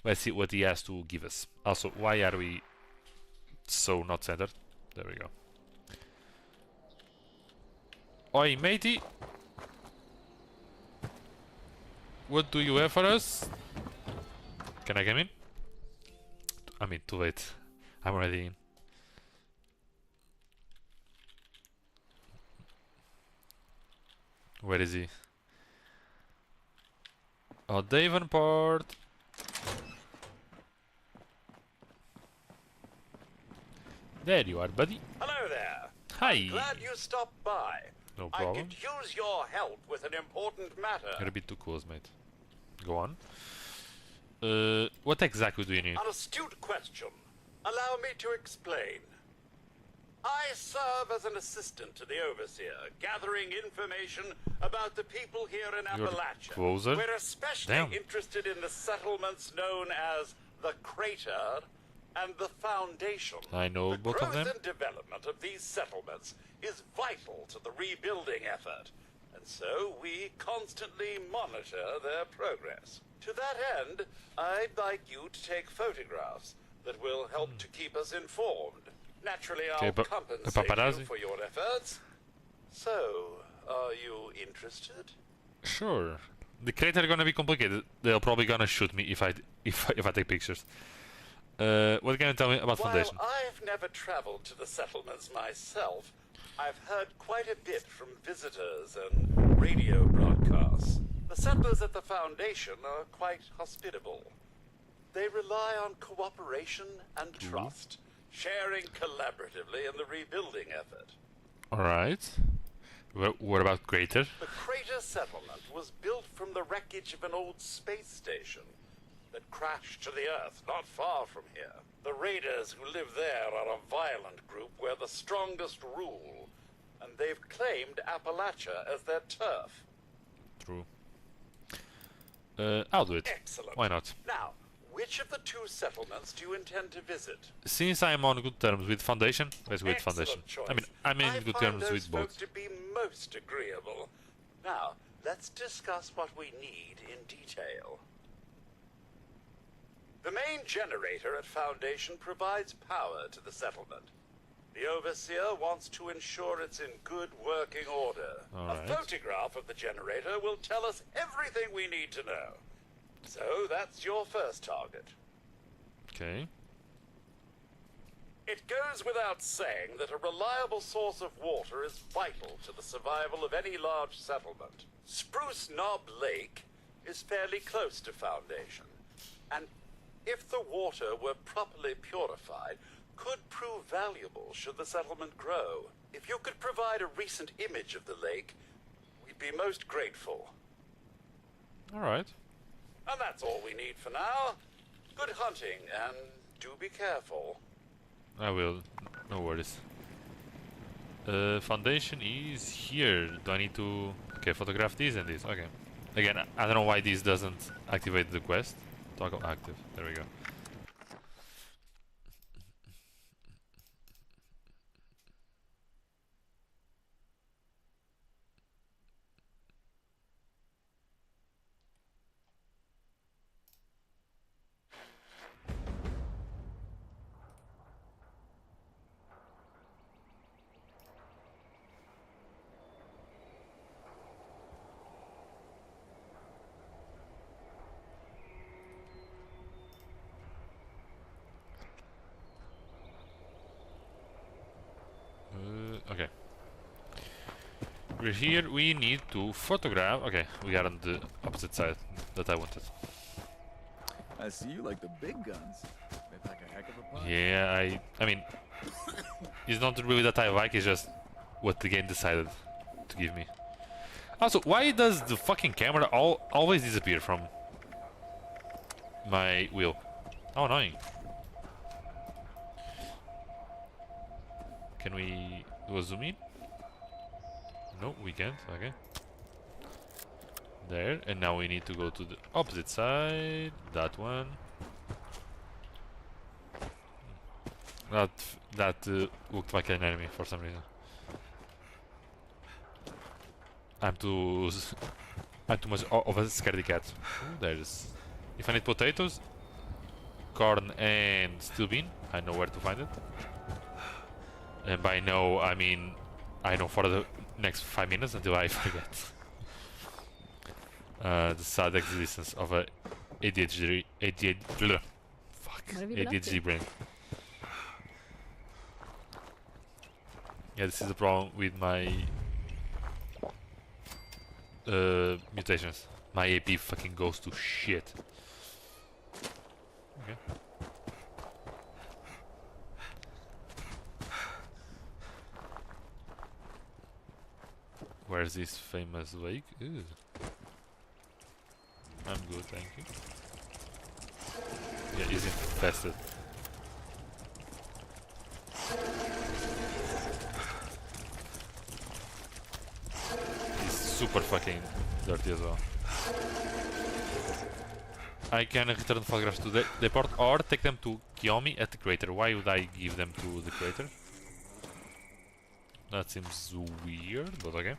let's see what he has to give us. Also, why are we so not centered? There we go. Oi, matey! What do you have for us? Can I come in? I mean, too late. I'm already in. Where is he? Oh, Davenport! There you are, buddy. Hello there. Hi. I'm glad you stopped by. No problem. I could use your help with an important matter. You're a bit too close, mate. Go on. What exactly do you need? An astute question. Allow me to explain. I serve as an assistant to the Overseer, gathering information about the people here in You're Appalachia. closer? We're especially interested in the settlements known as the Crater and the Foundation. I know both of them. The growth and development of these settlements is vital to the rebuilding effort, and so we constantly monitor their progress. To that end, I'd like you to take photographs that will help to keep us informed. Naturally, I'll compensate you for your efforts. So, are you interested? Sure. The crater are gonna be complicated. They're probably gonna shoot me if I take pictures. What can you tell me about Foundation? While I've never traveled to the settlements myself, I've heard quite a bit from visitors and radio broadcasts. The settlers at the Foundation are quite hospitable. They rely on cooperation and trust, sharing collaboratively in the rebuilding effort. Alright. What about Crater? The Crater settlement was built from the wreckage of an old space station that crashed to the Earth not far from here. The raiders who live there are a violent group where the strongest rule, and they've claimed Appalachia as their turf. True. I'll do it. Excellent. Why not? Now, which of the two settlements do you intend to visit? Since I'm on good terms with Foundation, let's go with Foundation. Choice. I mean, I'm in good terms with both. To be most agreeable. Now, let's discuss what we need in detail. The main generator at Foundation provides power to the settlement. The Overseer wants to ensure it's in good working order. A photograph of the generator will tell us everything we need to know. So that's your first target. Okay. It goes without saying that a reliable source of water is vital to the survival of any large settlement. Spruce Knob Lake is fairly close to Foundation, and if the water were properly purified, could prove valuable should the settlement grow. If you could provide a recent image of the lake, we'd be most grateful. Alright. And that's all we need for now. Good hunting, and do be careful. I will. No worries. Foundation is here. Do I need to... Okay, photograph these and these. Okay. Again, I don't know why this doesn't activate the quest. Toggle active. There we go. Okay. We're here, we need to photograph. Okay, we are on the opposite side that I wanted. I see you like the big guns. They pack a heck of a punch. Yeah, I mean, it's not really that I like, it's just what the game decided to give me. Also, why does the fucking camera always disappear from my wheel? How annoying. Can we do a zoom in? No, we can't. Okay. There, and now we need to go to the opposite side. That one. That looked like an enemy for some reason. I'm too much of a scaredy cat. Ooh, there's. If I need potatoes, corn, and steel bean, I know where to find it. And by know, I mean I know for the next 5 minutes until I forget. The sad existence of a ADHD brain. Yeah, this is the problem with my mutations. My AP fucking goes to shit. Okay. Where's this famous lake? Ew. I'm good, thank you. Yeah, he's infested. He's super fucking dirty as well. I can return photographs to the depot or take them to Kiyomi at the crater. Why would I give them to the crater? That seems weird, but okay.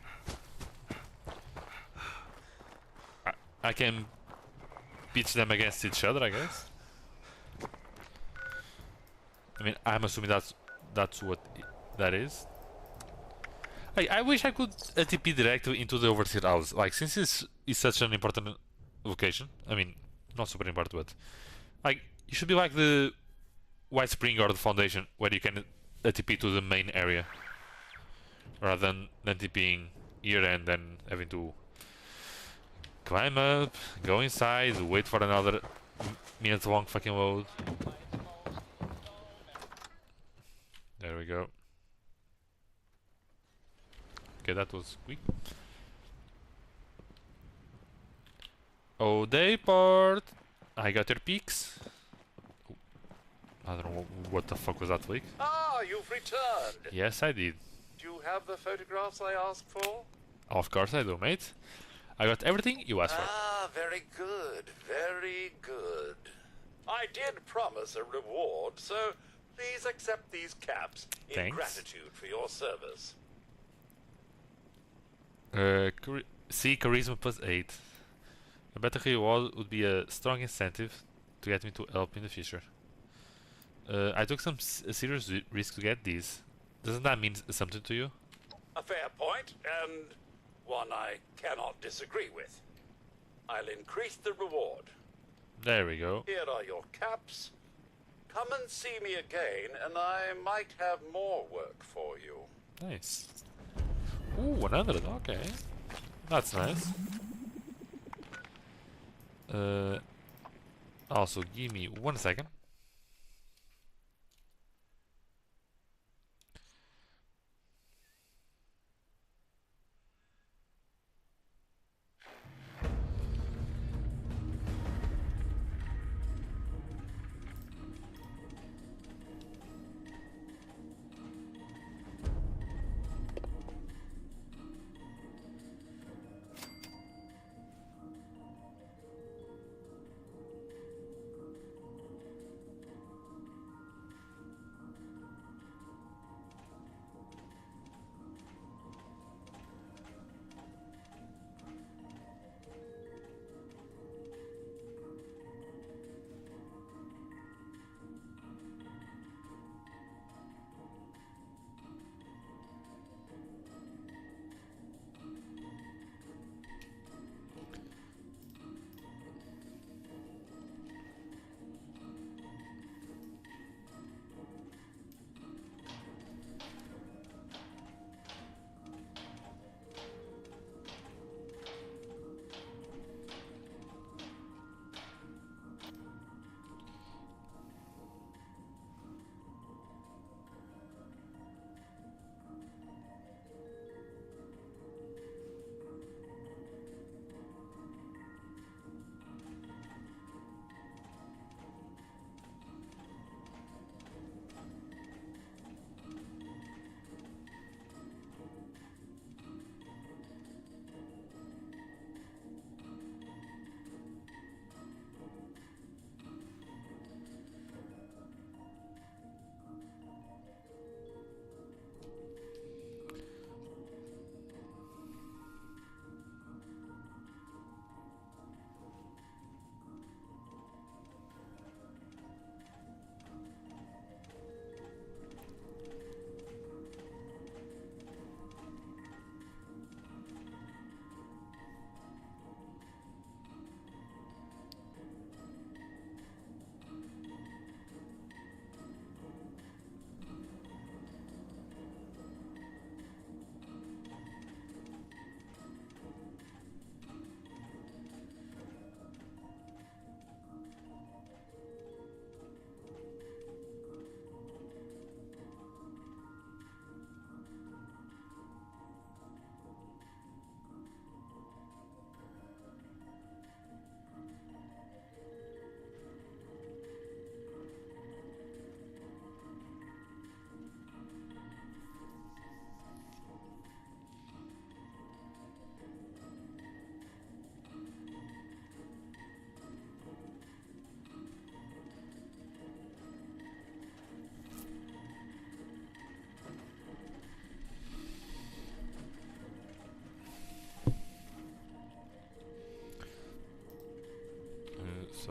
I can pitch them against each other, I guess. I mean, I'm assuming that's what that is. I wish I could TP directly into the overseer house. Like, since it's such an important location. I mean, not super important, but like, it should be like the White Spring or the Foundation, where you can TP to the main area, rather than TPing here and then having to climb up, go inside, wait for another minute-long fucking load. There we go. Okay, that was quick. Oh, Dayport! I got your pics. I don't know what the fuck was that leak. Ah, you've returned. Yes, I did. Do you have the photographs I asked for? Of course I do, mate. I got everything you asked for. Ah, very good, very good. I did promise a reward, so please accept these caps in Thanks. gratitude for your service. See, charisma plus 8. A better reward would be a strong incentive to get me to help in the future. I took some serious risk to get these. Doesn't that mean something to you? A fair point, and one I cannot disagree with. I'll increase the reward. There we go. Here are your caps. Come and see me again, and I might have more work for you. Nice. Ooh, 100, okay. That's nice. Also, give me 1 second.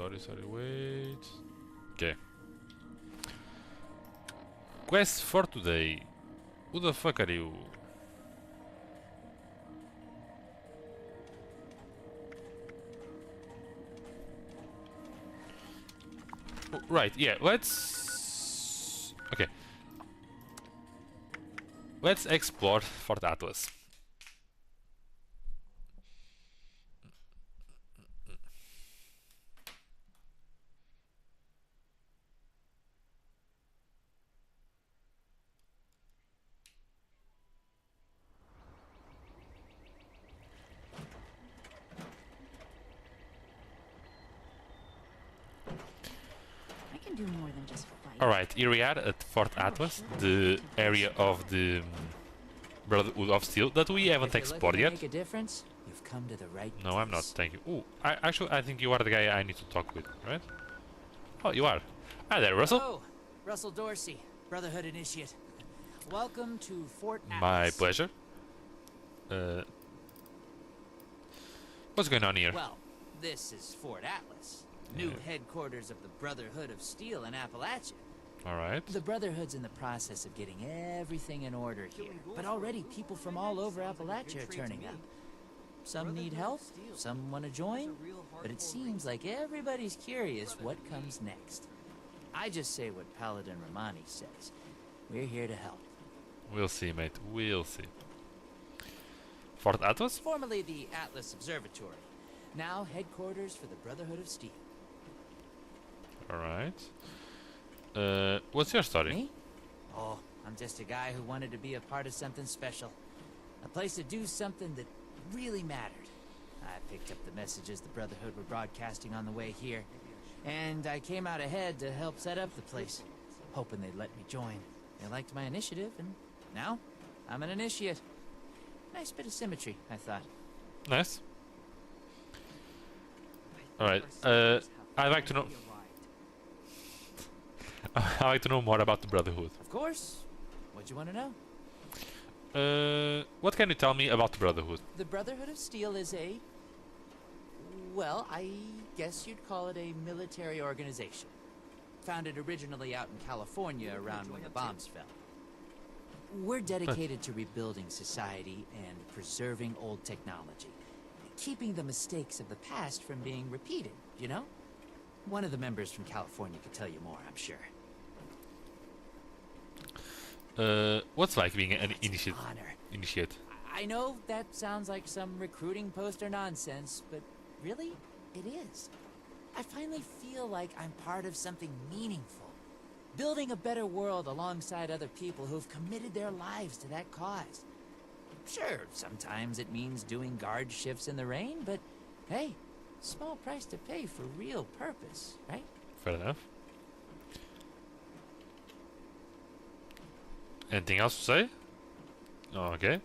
Sorry, wait. Okay. Quest for today. Who the fuck are you? Oh, right, yeah, let's... Okay. Let's explore Fort Atlas. I can do more than just fight. Alright, here we are at Fort Atlas, the area of the Brotherhood of Steel that we haven't explored yet. Make a difference? You've come to the right No, I'm not, place. thank you. Ooh, I think you are the guy I need to talk with, right? Oh, you are. Hi there, Russell. Oh, Russell Dorsey, Brotherhood Initiate. Welcome to Fort Atlas. My pleasure. What's going on here? Well, this is Fort Atlas, new headquarters of the Brotherhood of Steel in Appalachia. Alright. The Brotherhood's in the process of getting everything in order here, but already people from all over Appalachia are turning up. Some need help, some want to join, but it seems like everybody's curious what comes next. I just say what Paladin Romani says. We're here to help. We'll see, mate. We'll see. Fort Atlas? Formerly the Atlas Observatory, now headquarters for the Brotherhood of Steel. Alright. What's your story? Me? Oh, I'm just a guy who wanted to be a part of something special. A place to do something that really mattered. I picked up the messages the Brotherhood were broadcasting on the way here, and I came out ahead to help set up the place, hoping they'd let me join. They liked my initiative, and now I'm an initiate. Nice bit of symmetry, I thought. Nice. Alright, I'd like to know... I'd like to know more about the Brotherhood. Of course. What'd you want to know? What can you tell me about the Brotherhood? The Brotherhood of Steel is a... well, I guess you'd call it a military organization. Founded originally out in California around when the bombs fell. We're dedicated to rebuilding society and preserving old technology. Keeping the mistakes of the past from being repeated, you know? One of the members from California could tell you more, I'm sure. What's like being an initiate? I know that sounds like some recruiting poster nonsense, but really, it is. I finally feel like I'm part of something meaningful. Building a better world alongside other people who've committed their lives to that cause. Sure, sometimes it means doing guard shifts in the rain, but hey, small price to pay for real purpose, right? Fair enough. Anything else to say? Oh, okay.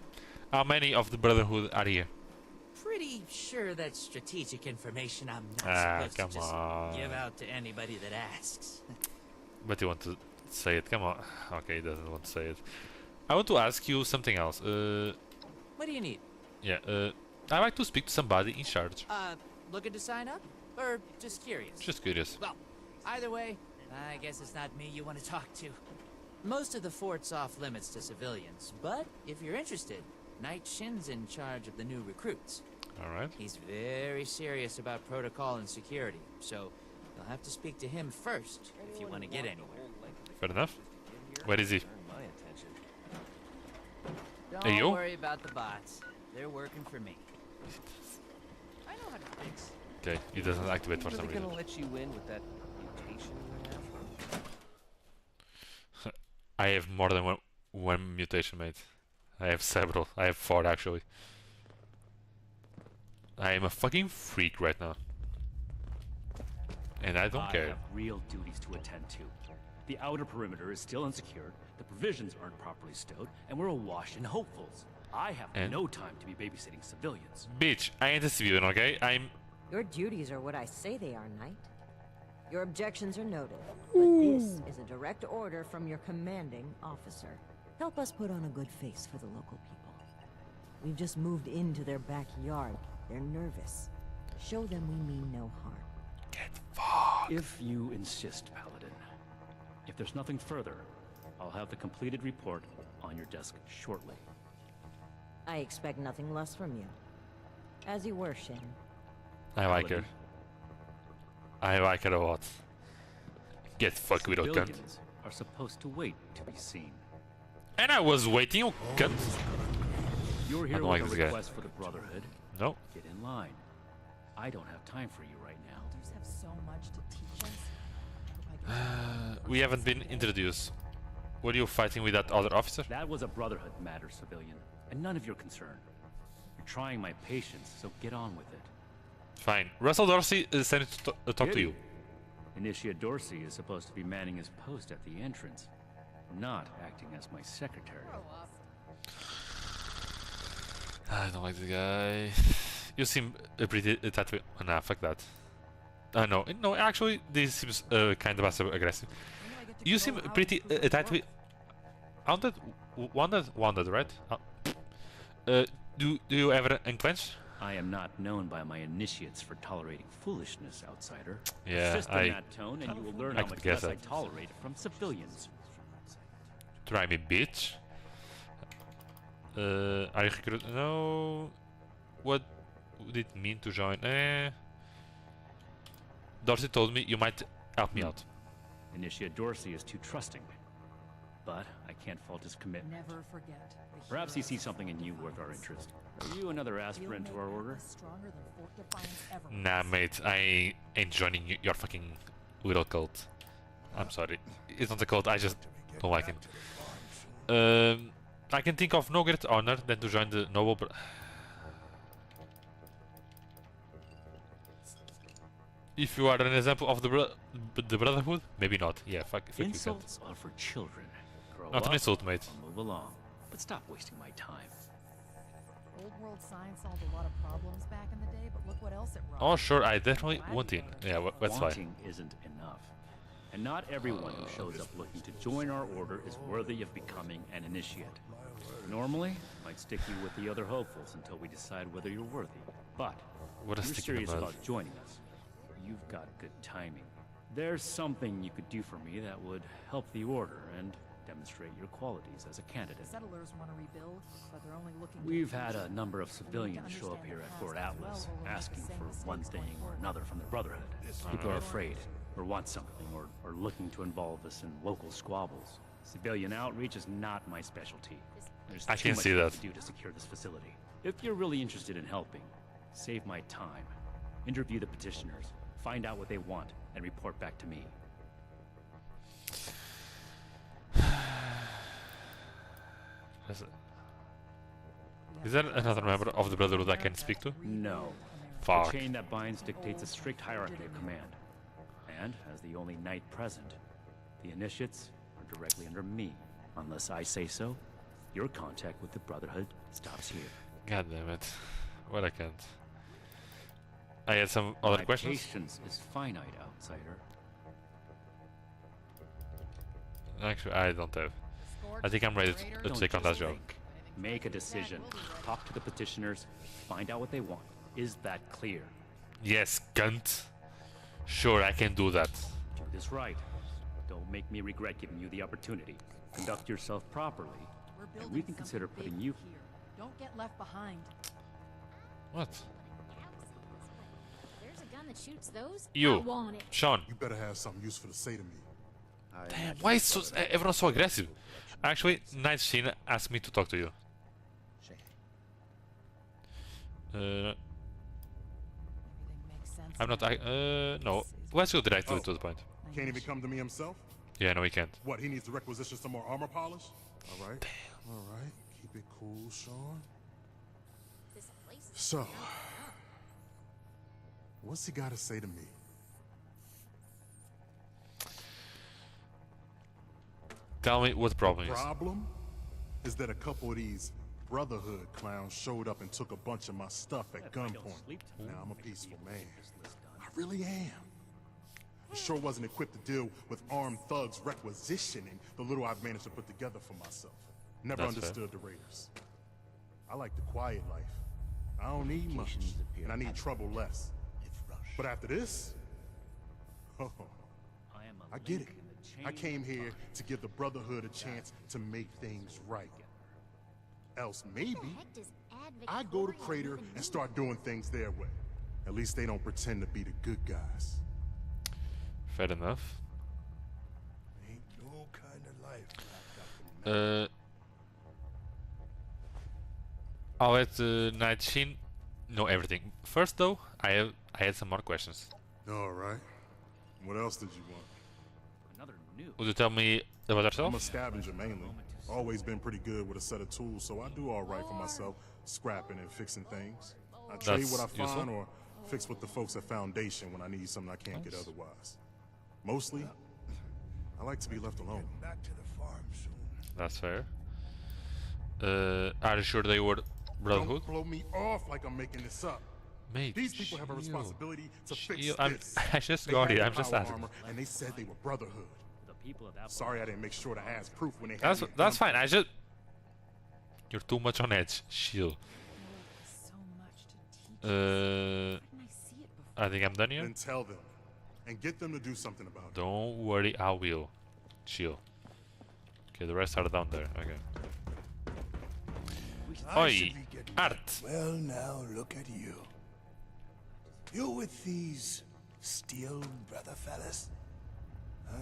How many of the Brotherhood are here? Pretty sure that's strategic information I'm not supposed to just give out to anybody that asks. But you want to say it? Come on. Okay, he doesn't want to say it. I want to ask you something else. What do you need? Yeah, I'd like to speak to somebody in charge. Looking to sign up? Or just curious? Just curious. Well, either way, I guess it's not me you want to talk to. Most of the fort's off limits to civilians, but if you're interested, Knight Shin's in charge of the new recruits. Alright. He's very serious about protocol and security, so you'll have to speak to him first if you want to get anywhere. Fair enough. Where is he? Don't you? worry about the bots. They're working for me. I know how to fix. Okay, he doesn't activate for some reason. Gonna let you in with that mutation you have? I have more than one mutation, mate. I have several. I have 4 actually. I am a fucking freak right now. And I don't care. I have real duties to attend to. The outer perimeter is still unsecured, the provisions aren't properly stowed, and we're awash in hopefuls. I have no time to be babysitting civilians. Bitch, I ain't a civilian, okay? Your duties are what I say they are, Knight. Your objections are noted, but this is a direct order from your commanding officer. Help us put on a good face for the local people. We've just moved into their backyard. They're nervous. Show them we mean no harm. Get fucked. If you insist, Paladin. If there's nothing further, I'll have the completed report on your desk shortly. I expect nothing less from you. As you were, Shin. I like her. I like her a lot. Get fucked with a cunt. Civilians are supposed to wait to be seen. And I was waiting, you cunt. You're I here don't with like a this guy. request for the Brotherhood. No. Get in line. I don't have time for you right now. Elders have so much to teach us. We haven't been introduced. Were you fighting with that other officer? That was a Brotherhood matter, civilian, and none of your concern. You're trying my patience, so get on with it. Fine. Russell Dorsey is sent to talk to you. Initiate Dorsey is supposed to be manning his post at the entrance, not acting as my secretary. I don't like this guy. You seem pretty tattooed. Nah, fuck that. No, actually, this seems kind of passive aggressive. You seem pretty tattooed. Wounded, right? Do you ever unclench? I am not known by my initiates for tolerating foolishness, outsider. Yeah, Persist in that tone, and you will learn I how could much guess less I that. tolerate from civilians. Try me, bitch. Are you recruit? No. What would it mean to join? Dorsey told me you might help me out. Initiate Dorsey is too trusting, but I can't fault his commitment. Never forget. Perhaps he sees something in you worth our interest. Are you another aspirant to our order? Nah, mate, I ain't joining your fucking little cult. I'm sorry. It's not a cult, I just don't like it. I can think of no greater honor than to join the noble If you are an example of the Brotherhood, maybe not. Yeah, fuck you, Insults are for children. Grow Not an up insult, mate. or move along. But stop wasting my time. Old world science solved a lot of problems back in the day, but look what else it brought. Oh, sure, I definitely want in. Yeah, that's fine. Wanting isn't enough. And not everyone who shows up looking to join our order is worthy of becoming an initiate. Normally, I'd stick you with the other hopefuls until we decide whether you're worthy. But What a if you're stick in the serious mud. about joining us, you've got good timing. There's something you could do for me that would help the order and demonstrate your qualities as a candidate. Settlers want to rebuild, but they're only looking. We've had a number of civilians show up here at Fort Atlas, asking for one thing or another from the Brotherhood. People are afraid, or want something, or are looking to involve us in local squabbles. Civilian outreach is not my specialty. There's I too can much see work that. to do to secure this facility. If you're really interested in helping, save my time. Interview the petitioners, find out what they want, and report back to me. Is there another member of the Brotherhood I can speak to? No. Fuck. The chain that binds dictates a strict hierarchy of command. And, as the only knight present, the initiates are directly under me. Unless I say so, your contact with the Brotherhood stops here. God damn it. What I can't. I had some other My questions. patience is finite, outsider. Actually, I don't have. I think I'm ready to Don't take on that just job. think. Make a decision. Talk to the petitioners. Find out what they want. Is that clear? Yes, cunt. Sure, I can do that. Do this right. Don't make me regret giving you the opportunity. Conduct yourself properly, and we can consider putting you. Don't get left behind. What? There's a gun that shoots those. I You, want it. Sean. You better have something useful to say to me. Damn, why is everyone so aggressive? Actually, Knight Sheen asked me to talk to you. I'm not. No. Let's go directly to the point. Can't even come to me himself? Yeah, no, we can't. What, he needs to requisition some more armor polish? All right. Damn. All right. Keep it cool, Sean. So, what's he got to say to me? Tell me what the problem The is. problem is that a couple of these Brotherhood clowns showed up and took a bunch of my stuff at gunpoint. Now, I'm a peaceful man. I really am. I sure wasn't equipped to deal with armed thugs requisitioning the little I've managed to put together for myself. Never That's fair. understood the Raiders. I like the quiet life. I don't need much, and I need trouble less. But after this, Oh, I get it. I came here to give the Brotherhood a chance to make things right. Else maybe I'd go to Crater and start doing things their way. At least they don't pretend to be the good guys. Fair enough. Ain't no kind of life. I'll let Night Sheen know everything. First though, I had some more questions. All right. What else did you want? Another Noob. Would you tell me about yourself? I'm a scavenger mainly. Always been pretty good with a set of tools, so I do all right for myself, scrapping and fixing things. I trade what I find or fix with the folks at Foundation when I need something I can't get otherwise. Mostly, I like to be left alone. Back to the farm soon. That's fair. Are you sure they were Brotherhood? Don't blow me off like I'm making this up. Mate, these people have a responsibility to fix this. I just They got had it. I'm power just asking. armor, and they said they were Brotherhood. The people of that Sorry I didn't make sure to ask proof when they had That's fine. I just you're too much on edge. Chill. I think I'm done here. Then tell them and get them to do something about it. Don't worry, I will. Chill. Okay, the rest are down there. Okay. Oi, Art. Well, now look at you. You with these steel brother fellas?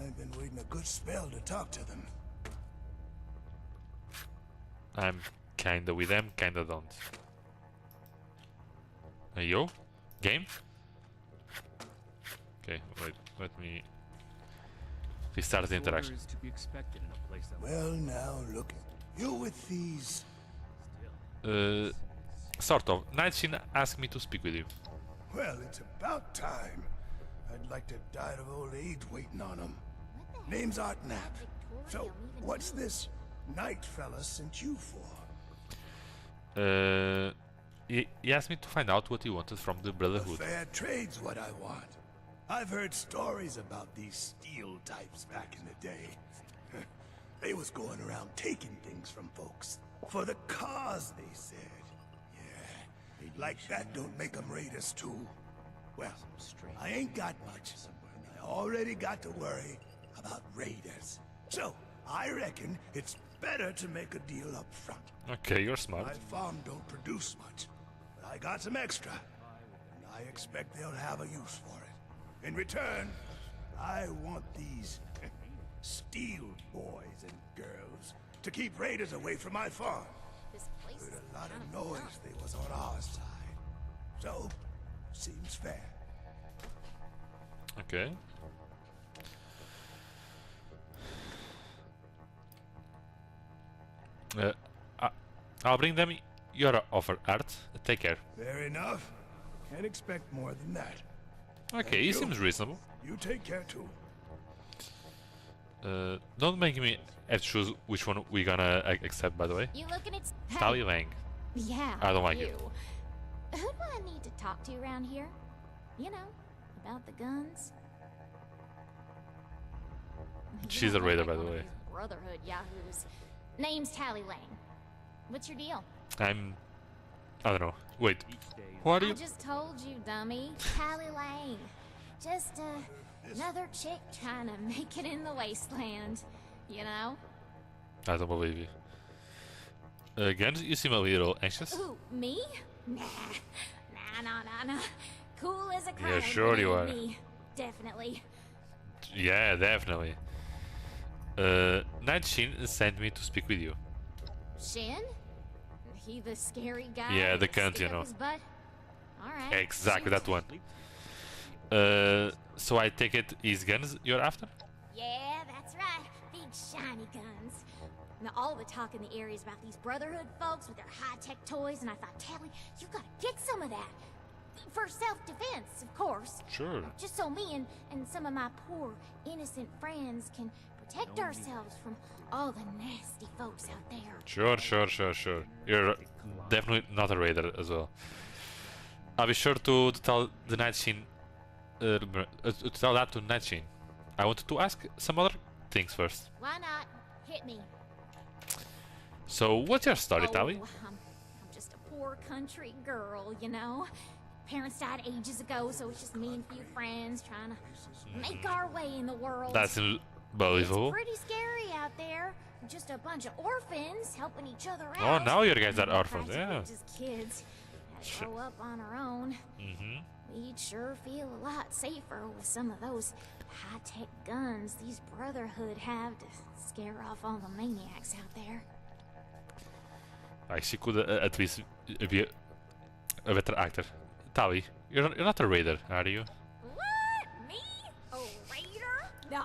I've been waiting a good spell to talk to them. I'm kinda with them, kinda don't. Hey, yo? Game? Okay, wait, let me restart the interaction. To be expected in a place that Well, now look. You with these? Sort of. Night Sheen asked me to speak with you. Well, it's about time. I'd like to die of old age waiting on him. Name's Art Knapp. So, what's this night fella sent you for? He asked me to find out what he wanted from the Brotherhood. Fair trade's what I want. I've heard stories about these steel types back in the day. They was going around taking things from folks. For the cause, they said. Yeah, like that don't make them raiders too. Well, I ain't got much. I already got to worry about raiders. So, I reckon it's better to make a deal up front. Okay, you're smart. My farm don't produce much, but I got some extra. And I expect they'll have a use for it. In return, I want these steel boys and girls to keep raiders away from my farm. Heard a lot of noise they was on our side. So, seems fair. Okay. I'll bring them your offer, Art. Take care. Fair enough. Can't expect more than that. Okay, he seems reasonable. You take care too. Don't make me have to choose which one we're gonna accept, by the way. You looking at... Tally Lang. Yeah, I don't like you. it. Who do I need to talk to around here? You know, about the guns? She's a raider, by the way. Brotherhood yahoos. Name's Tally Lane. What's your deal? I don't know. Wait. Who are you? I just told you, dummy. Tally Lane. Just another chick trying to make it in the wasteland. You know? I don't believe you. Again, you seem a little anxious. Ooh, me? Nah. Nah. Cool as a crowd. Yeah, sure you are. Me. Definitely. Yeah, definitely. Night Sheen sent me to speak with you. Shin? He the scary guy? Yeah, the that cunt, stick you up know. his butt? All right. Exactly shoot. that one. So I take it his guns you're after? Yeah, that's right. Big shiny guns. Now, all the talk in the area is about these Brotherhood folks with their high-tech toys, and I thought, Tally, you gotta get some of that. For self-defense, of course. Sure. Just so me and some of my poor, innocent friends can protect ourselves from all the nasty folks out there. Sure. You're definitely not a raider as well. I'll be sure to tell the Night Sheen, to tell that to Night Sheen. I wanted to ask some other things first. Why not? Hit me. So, what's your story, Tally? I'm just a poor country girl, you know? parents died ages ago, so it's just me and a few friends trying to make our way in the world. That's It's unbelievable. pretty scary out there. Just a bunch of orphans helping each other Oh, out. now you guys are orphans, Practically yeah. just kids that grow up on our own. We'd sure feel a lot safer with some of those high-tech guns these Brotherhood have to scare off all the maniacs out there. Like, she could at least be a better actor. Tali, you're not a raider, are you? What? Me? A raider? No.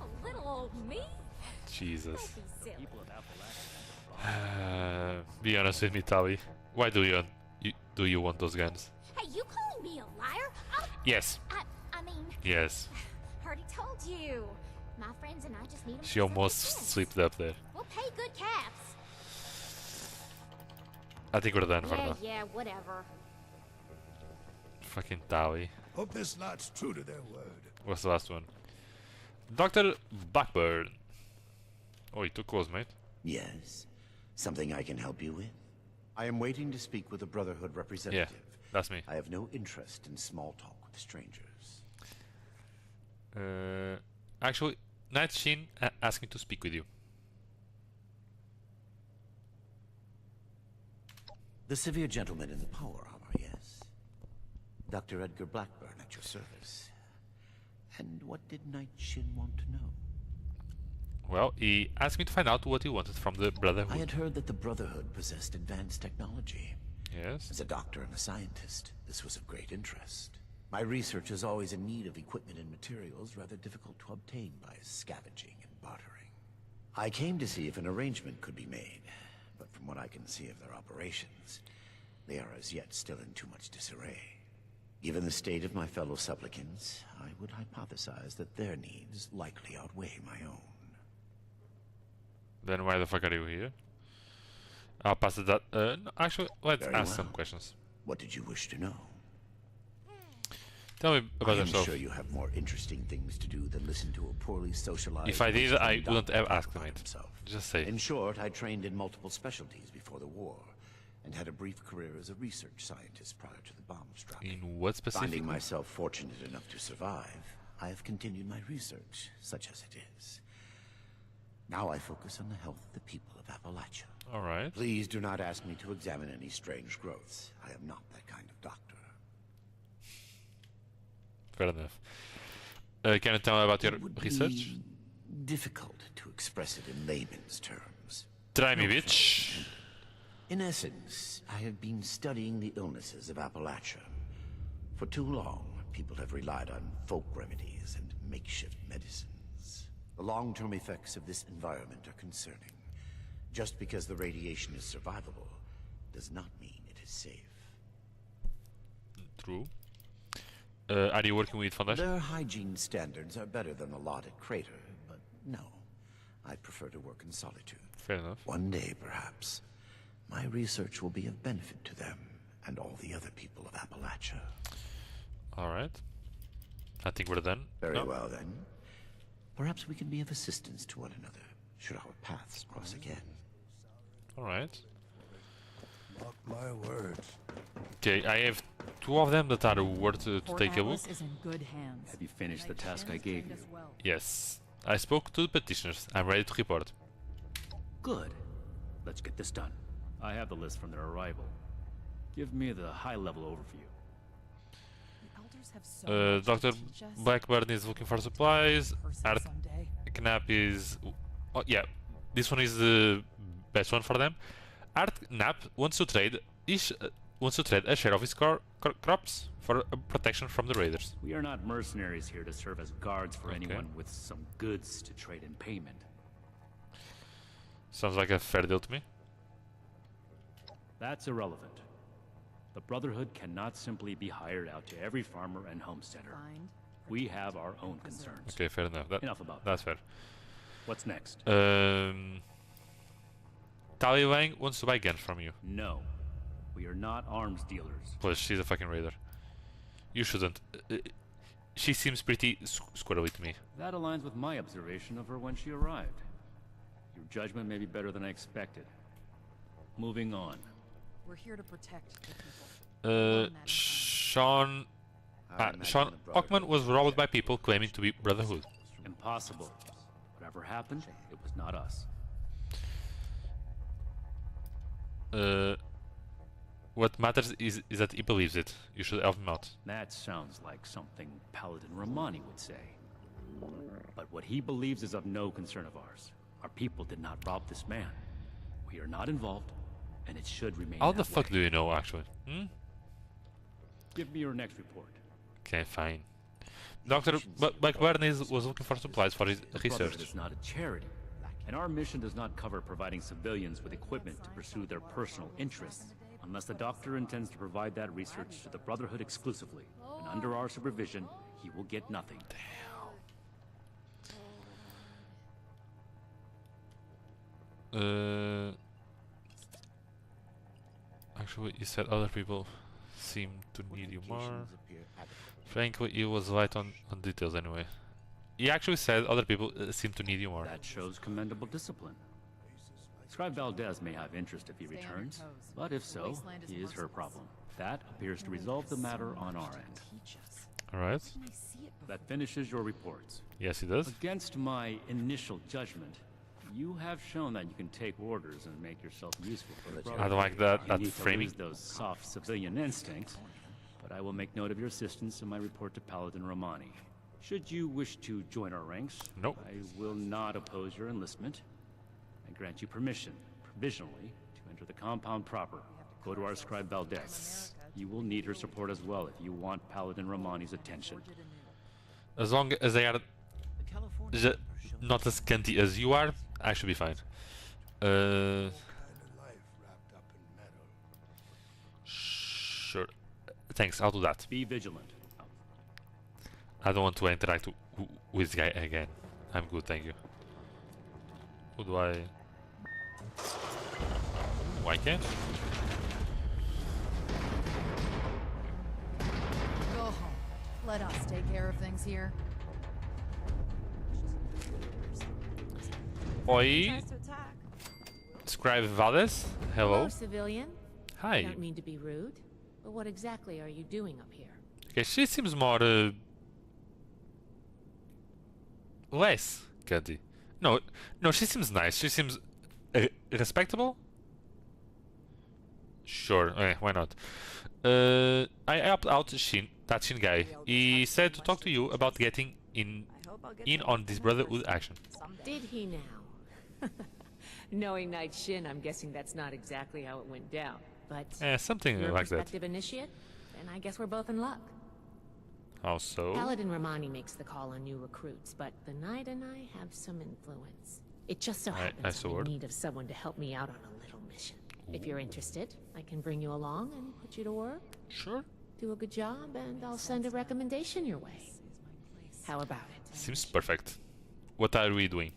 A little old me? Jesus. Don't be silly. Be honest with me, Tali. Why do you want those guns? Hey, you calling me a liar? Yes. I mean, Yes. already told you. My friends and I just need 'em She for almost self-defense. slipped up there. We'll pay good caps. I think we're done for now. Yeah, whatever. Fucking Tali. Hope this lot's true to their word. What's the last one? Dr. Blackburn. Oh, you too close, mate. Yes. Something I can help you with? I am waiting to speak with a Brotherhood representative. Yeah, that's me. I have no interest in small talk with strangers. Actually, Night Sheen asked me to speak with you. The severe gentleman in the power armor, yes. Dr. Edgar Blackburn at your service. And what did Night Shin want to know? Well, he asked me to find out what he wanted from the Brotherhood. I had heard that the Brotherhood possessed advanced technology. Yes. As a doctor and a scientist, this was of great interest. My research is always in need of equipment and materials rather difficult to obtain by scavenging and bartering. I came to see if an arrangement could be made, but from what I can see of their operations, they are as yet still in too much disarray. Given the state of my fellow supplicants, I would hypothesize that their needs likely outweigh my own. Then why the fuck are you here? I'll pass it that. No, actually, let's Very ask some well. questions. What did you wish to know? Tell me about I am yourself. sure you have more interesting things to do than listen to a poorly socialized... If I did, I Western wouldn't have doctor asked talk him about it. himself. Just say. In short, I trained in multiple specialties before the war, and had a brief career as a research scientist prior to the bomb striking. In what specifically? Finding myself fortunate enough to survive, I have continued my research, such as it is. Now I focus on the health of the people of Appalachia. Alright. Please do not ask me to examine any strange growths. I am not that kind of doctor. Fair enough. Can you tell me about your It would research? be difficult to express it in layman's terms. Try me, No bitch. offense. In essence, I have been studying the illnesses of Appalachia. For too long, people have relied on folk remedies and makeshift medicines. The long-term effects of this environment are concerning. Just because the radiation is survivable does not mean it is safe. True. Are you working with Foundation? Their hygiene standards are better than the lot at Crater, but no. I prefer to work in solitude. Fair enough. One day, perhaps, my research will be of benefit to them and all the other people of Appalachia. Alright. I think we're done. Very No? well, then. Perhaps we can be of assistance to one another, should our paths cross again. Alright. Mark my words. Okay, I have two of them that are worth to take a look. Atlas is in good hands. Have you finished the task I gave you? Yes. I spoke to the petitioners. I'm ready to report. Good. Let's get this done. I have the list from their arrival. Give me the high-level overview. Dr. Blackburn is looking for supplies. Art Knapp is... Oh, yeah. This one is the best one for them. Art Knapp wants to trade a share of his crops for protection from the raiders. We are not mercenaries here to serve as guards for anyone with some goods to trade in payment. Sounds like a fair deal to me. That's irrelevant. The Brotherhood cannot simply be hired out to every farmer and homesteader. We have our own concerns. Okay, fair enough. Enough about that's fair. What's next? Tali Wang wants to buy guns from you. No. We are not arms dealers. Plus, she's a fucking raider. You shouldn't. She seems pretty squirrely to me. That aligns with my observation of her when she arrived. Your judgment may be better than I expected. Moving on. We're here to protect the people. Sean Ockman was robbed by people claiming to be Brotherhood. Impossible. Whatever happened, it was not us. What matters is that he believes it. You should help him out. That sounds like something Paladin Romani would say. But what he believes is of no concern of ours. Our people did not rob this man. We are not involved, and it should remain How that the fuck way. do you know, actually? Hmm? Give me your next report. Okay, fine. Dr. Blackburn was looking for supplies for his The Brotherhood research. is not a charity, and our mission does not cover providing civilians with equipment to pursue their personal interests, unless the doctor intends to provide that research to the Brotherhood exclusively. And under our supervision, he will get nothing. Actually, you said other people seem to need you more. Frankly, he was light on details anyway. He actually said other people seem to need you more. That shows commendable discipline. Scribe Valdez may have interest if he returns, but if so, he is her problem. That appears to resolve the matter on our end. Alright. That finishes your reports. Yes, it does. Against my initial judgment, you have shown that you can take orders and make yourself useful for the I Brotherhood. don't like that You need to framing. lose those soft civilian instincts, but I will make note of your assistance in my report to Paladin Romani. Should you wish to join our ranks, nope. I will not oppose your enlistment. I grant you permission, provisionally, to enter the compound proper. Go to our scribe Valdez. You will need her support as well if you want Paladin Romani's attention. As long as they are not as scanty as you are, I should be fine. Sure. Thanks, I'll do that. Be vigilant. I don't want to interact with this guy again. I'm good, thank you. Who do I... Why can't? Go home. Let us take care of things here. Oi. Scribe Valdez, hello. civilian. Hi. I don't mean to be rude, but what exactly are you doing up here? Okay, she seems more... less Cuddy. No, she seems nice. She seems respectable. Sure, why not? I helped out that Shin guy. He said to talk to you about getting in on this Brotherhood action. Did he now? Knowing Knight Shin, I'm guessing that's not exactly how it went down. But something you're a like that. prospective initiate, and I guess we're both in luck. How so? Paladin Romani makes the call on new recruits, but the Knight and I have some influence. It just so happens I'm in need of someone to help me out on a little mission. If you're interested, I can bring you along and put you to work. Sure. Do a good job, and I'll send a recommendation your way. How about it? Seems perfect. What are we doing?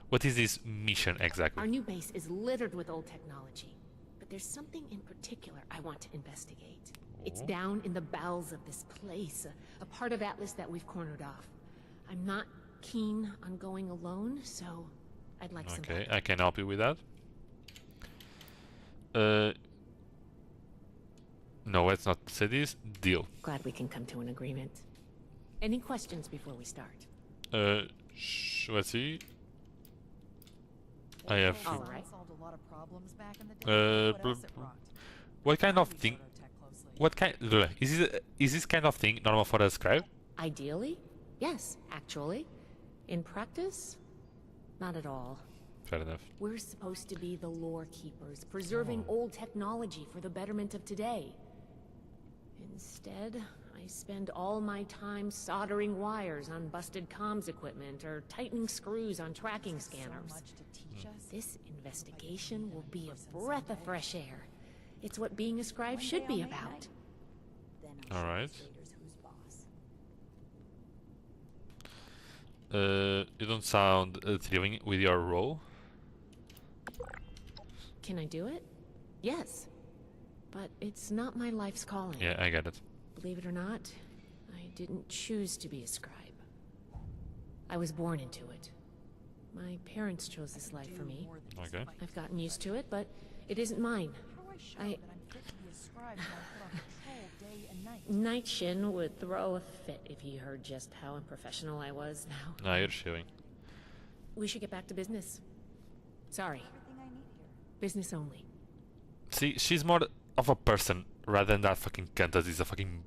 What is this mission exactly? Our new base is littered with old technology, but there's something in particular I want to investigate. It's down in the bowels of this place, a part of Atlas that we've cornered off. I'm not keen on going alone, so I'd like some Okay, help. I can help you with that. No, let's not say this. Deal. Glad we can come to an agreement. Any questions before we start? Let's see. I have... All right. What kind of thing... What kind... Is this kind of thing normal for a scribe? Ideally, yes, actually. In practice, not at all. Fair enough. We're supposed to be the lore keepers, preserving old technology for the betterment of today. Instead, I spend all my time soldering wires on busted comms equipment or tightening screws on tracking scanners. This investigation will be a breath of fresh air. It's what being a scribe should be about. Alright. You don't sound thrilling with your role. Can I do it? Yes. But it's not my life's calling. Yeah, I get it. Believe it or not, I didn't choose to be a scribe. I was born into it. My parents chose this life for me. Okay. I've gotten used to it, but it isn't mine. Night Shin would throw a fit if he heard just how unprofessional I was now. No, you're showing. We should get back to business. Sorry. Business only. See, she's more of a person rather than that fucking cunt that is a fucking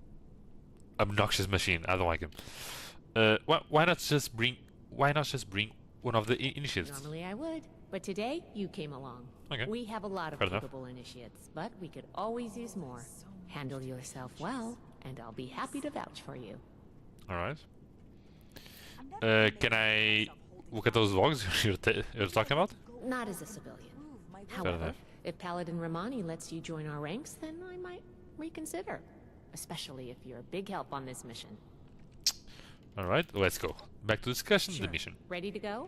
obnoxious machine. I don't like him. Why not just bring one of the initiates? Normally I would, but today you came along. Okay. We have a lot of Fair enough. capable initiates, but we could always use more. Handle yourself well, and I'll be happy to vouch for you. Alright. Can I look at those logs you're talking about? Not as a civilian. Fair However, enough. if Paladin Romani lets you join our ranks, then I might reconsider. Especially if you're a big help on this mission. Alright, let's go. Back to discussion, Sure. the mission. Ready to go?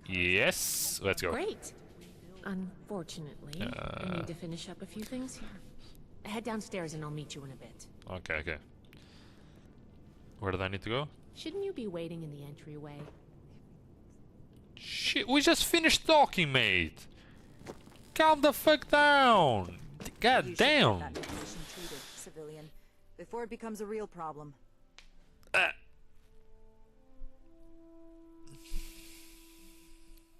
Yes, let's go. Great. Unfortunately, I need to finish up a few things here. Head downstairs and I'll meet you in a bit. Okay, okay. Where do I need to go? Shouldn't you be waiting in the entryway? Shit, we just finished talking, mate. Calm the fuck down. God You should damn. get that position treated, civilian, before it becomes a real problem.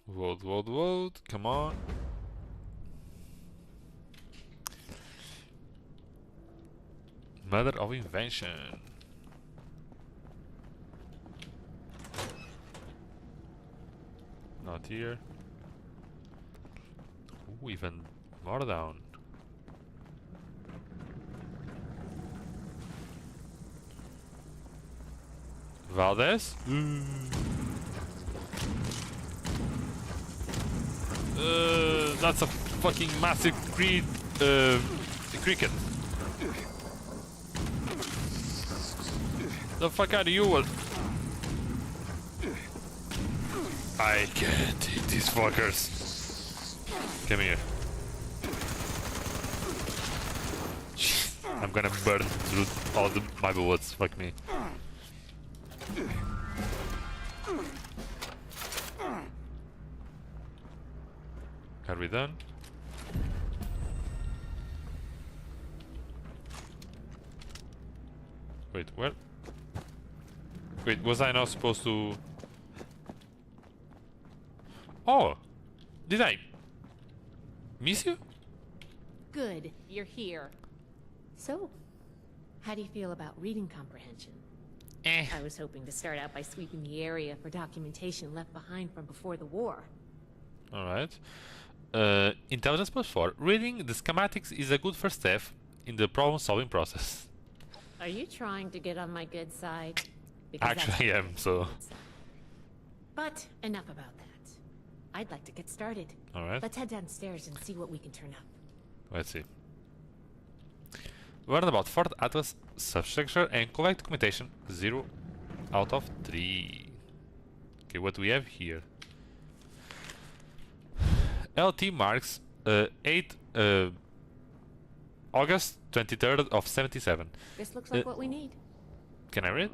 Vote, come on. Mother of invention. Not here. Ooh, even more down. Valdez? That's a fucking massive cricket. The fuck out of you? I can't eat these fuckers. Come here. I'm gonna burn through all my bullets. Fuck me. Are we done? Wait, where? Wait, was I not supposed to... Oh! Did I miss you? Good, you're here. So, how do you feel about reading comprehension? I was hoping to start out by sweeping the area for documentation left behind from before the war. Alright. Intelligence +4. Reading the schematics is a good first step in the problem-solving process. Are you trying to get on my good side? Because that's Actually, I am, so... But enough about that. I'd like to get started. Alright. Let's head downstairs and see what we can turn up. Let's see. Learn about Fort Atlas substructure and collect documentation. 0 out of 3. Okay, what do we have here? LT marks 8 August 23rd of 77. This looks like what we need. Can I read?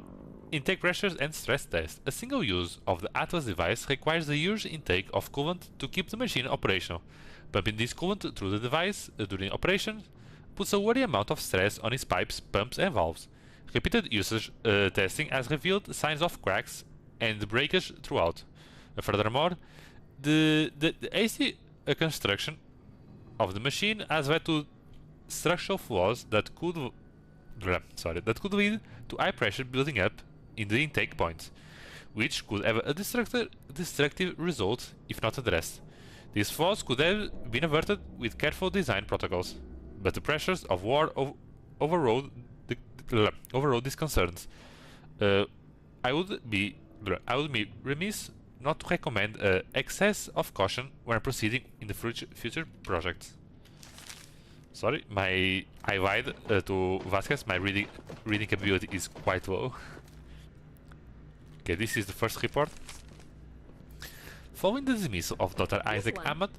Intake pressures and stress test. A single use of the Atlas device requires the huge intake of coolant to keep the machine operational. Pumping this coolant through the device during operation puts a worrying amount of stress on its pipes, pumps and valves. Repeated usage testing has revealed signs of cracks and breakage throughout. Furthermore, the AC construction of the machine has led to structural flaws that could lead to high pressure building up in the intake points, which could have a destructive result if not addressed. These flaws could have been averted with careful design protocols, but the pressures of war overrode these concerns. I would be remiss not to recommend excess of caution when proceeding in the future projects. Sorry, I lied to Vasquez. My reading capability is quite low. Okay, this is the first report. Following the dismissal of Dr. Isaac Ahmad,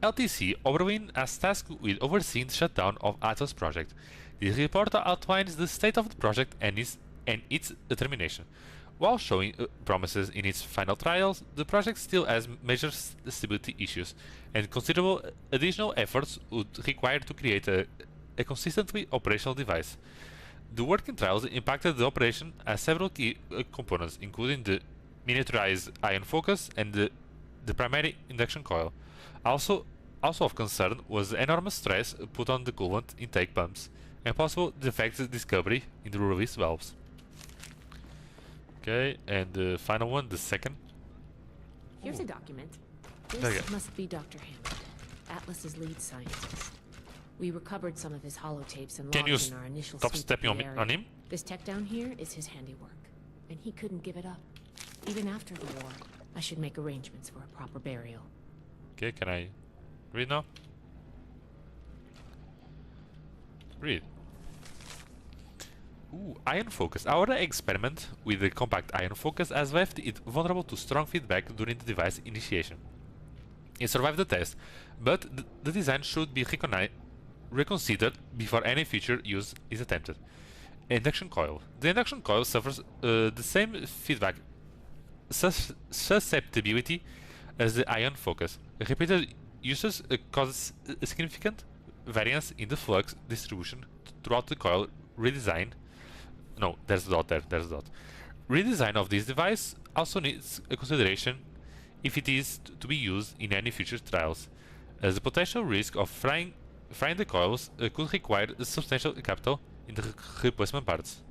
LTC Oberlin has tasked with overseeing the shutdown of Atlas project. This report outlines the state of the project and its determination. While showing promises in its final trials, the project still has major stability issues, and considerable additional efforts would require to create a a consistently operational device. The work in trials impacted the operation as several key components, including the miniaturized ion focus and the primary induction coil. Also of concern was the enormous stress put on the coolant intake pumps and possible defects discovery in the release valves. Okay, and the final one, the second. Here's a document. There you This go. must be Dr. Hammond, Atlas's lead scientist. We recovered some of his holotapes and Can you logs in our initial stop sweep of stepping the on area. him? This tech down here is his handiwork, and he couldn't give it up. Even after the war, I should make arrangements for a proper burial. Okay, can I read now? Read. Ooh, ion focus. Our experiment with the compact ion focus has left it vulnerable to strong feedback during the device initiation. It survived the test, but the design should be reconsidered before any future use is attempted. Induction coil. The induction coil suffers the same feedback susceptibility as the ion focus. Repeated uses causes a significant variance in the flux distribution throughout the coil redesign. No, there's a dot there, there's a dot. Redesign of this device also needs a consideration if it is to be used in any future trials, as the potential risk of frying the coils could require a substantial capital in the replacement parts.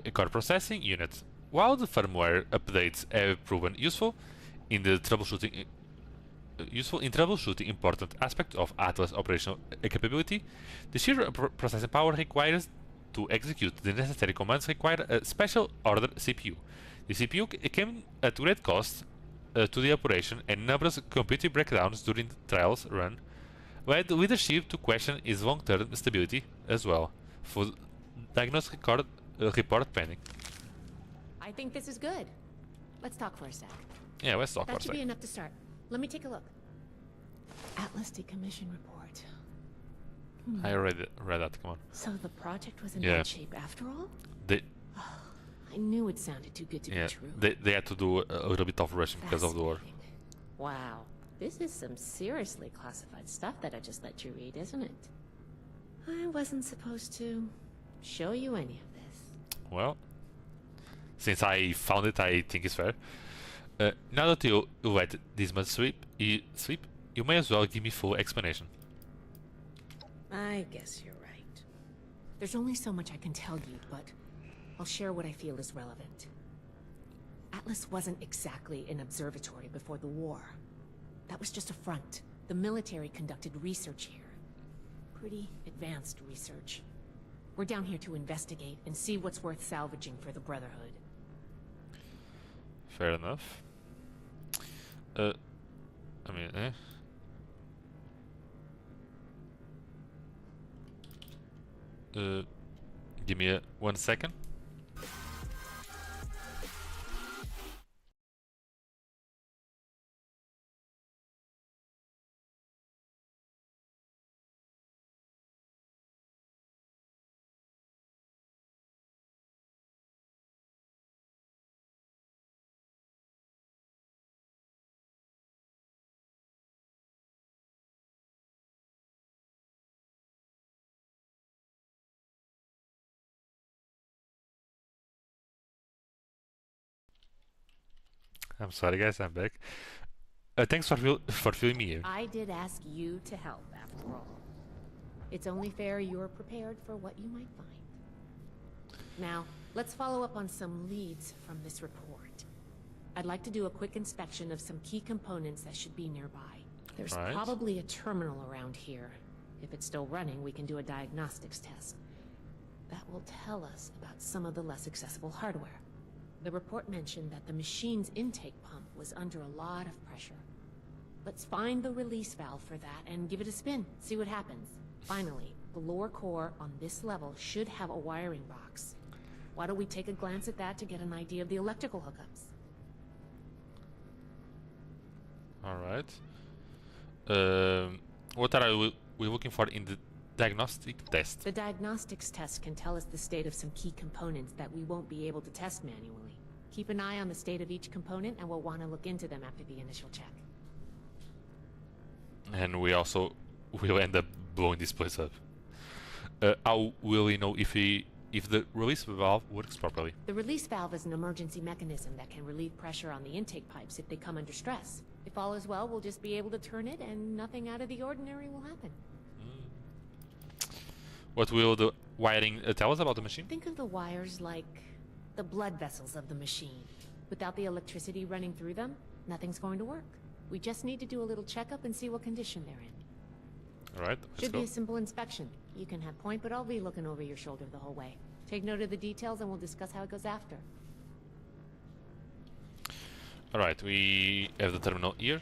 A core processing unit. While the firmware updates have proven useful in troubleshooting important aspects of Atlas operational capability, the sheer processing power requires to execute the necessary commands require a special order CPU. The CPU came at great cost to the operation, and numerous computer breakdowns during the trials run led the leadership to question its long-term stability as well. For diagnostic report pending. I think this is good. Let's talk for a sec. Yeah, let's talk for a That should be sec. enough to start. Let me take a look. Atlas decommission report. I read that, come on. So the project was in Yeah. bad shape after all? They I knew it sounded too good to yeah, be true. they had to do a little bit of rushing because of the war. Wow, this is some seriously classified stuff that I just let you read, isn't it? I wasn't supposed to show you any of this. Well, since I found it, I think it's fair. Now that you let this much sleep, you may as well give me full explanation. I guess you're right. There's only so much I can tell you, but I'll share what I feel is relevant. Atlas wasn't exactly an observatory before the war. That was just a front. The military conducted research here. Pretty advanced research. We're down here to investigate and see what's worth salvaging for the Brotherhood. Fair enough. I mean, give me 1 second. I'm sorry, guys. I'm back. Thanks for filling me in. I did ask you to help, after all. It's only fair you're prepared for what you might find. Now, let's follow up on some leads from this report. I'd like to do a quick inspection of some key components that should be nearby. There's Right. probably a terminal around here. If it's still running, we can do a diagnostics test. That will tell us about some of the less accessible hardware. The report mentioned that the machine's intake pump was under a lot of pressure. Let's find the release valve for that and give it a spin, see what happens. Finally, the lower core on this level should have a wiring box. Why don't we take a glance at that to get an idea of the electrical hookups? Alright. What are we looking for in the diagnostic test? The diagnostics test can tell us the state of some key components that we won't be able to test manually. Keep an eye on the state of each component and we'll want to look into them after the initial check. And we also will end up blowing this place up. How will we know if the release valve works properly? The release valve is an emergency mechanism that can relieve pressure on the intake pipes if they come under stress. If all is well, we'll just be able to turn it and nothing out of the ordinary will happen. What will the wiring tell us about the machine? Think of the wires like the blood vessels of the machine. Without the electricity running through them, nothing's going to work. We just need to do a little checkup and see what condition they're in. Alright, Should be a simple inspection. You can have point, but I'll be looking over your shoulder the whole way. Take note of the details and we'll discuss how it goes after. Alright, we have the terminal here.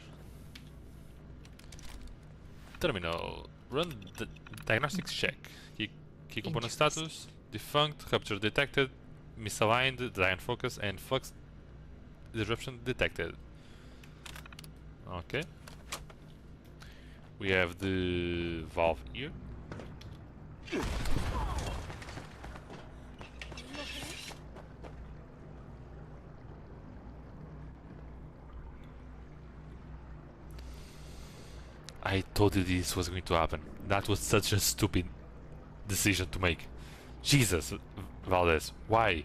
Terminal. Run the diagnostics check. Key component status. Defunct. Rupture detected. Misaligned. Giant focus. And flux disruption detected. Okay. We have the valve here. I told you this was going to happen. That was such a stupid decision to make. Jesus, Valdez, why?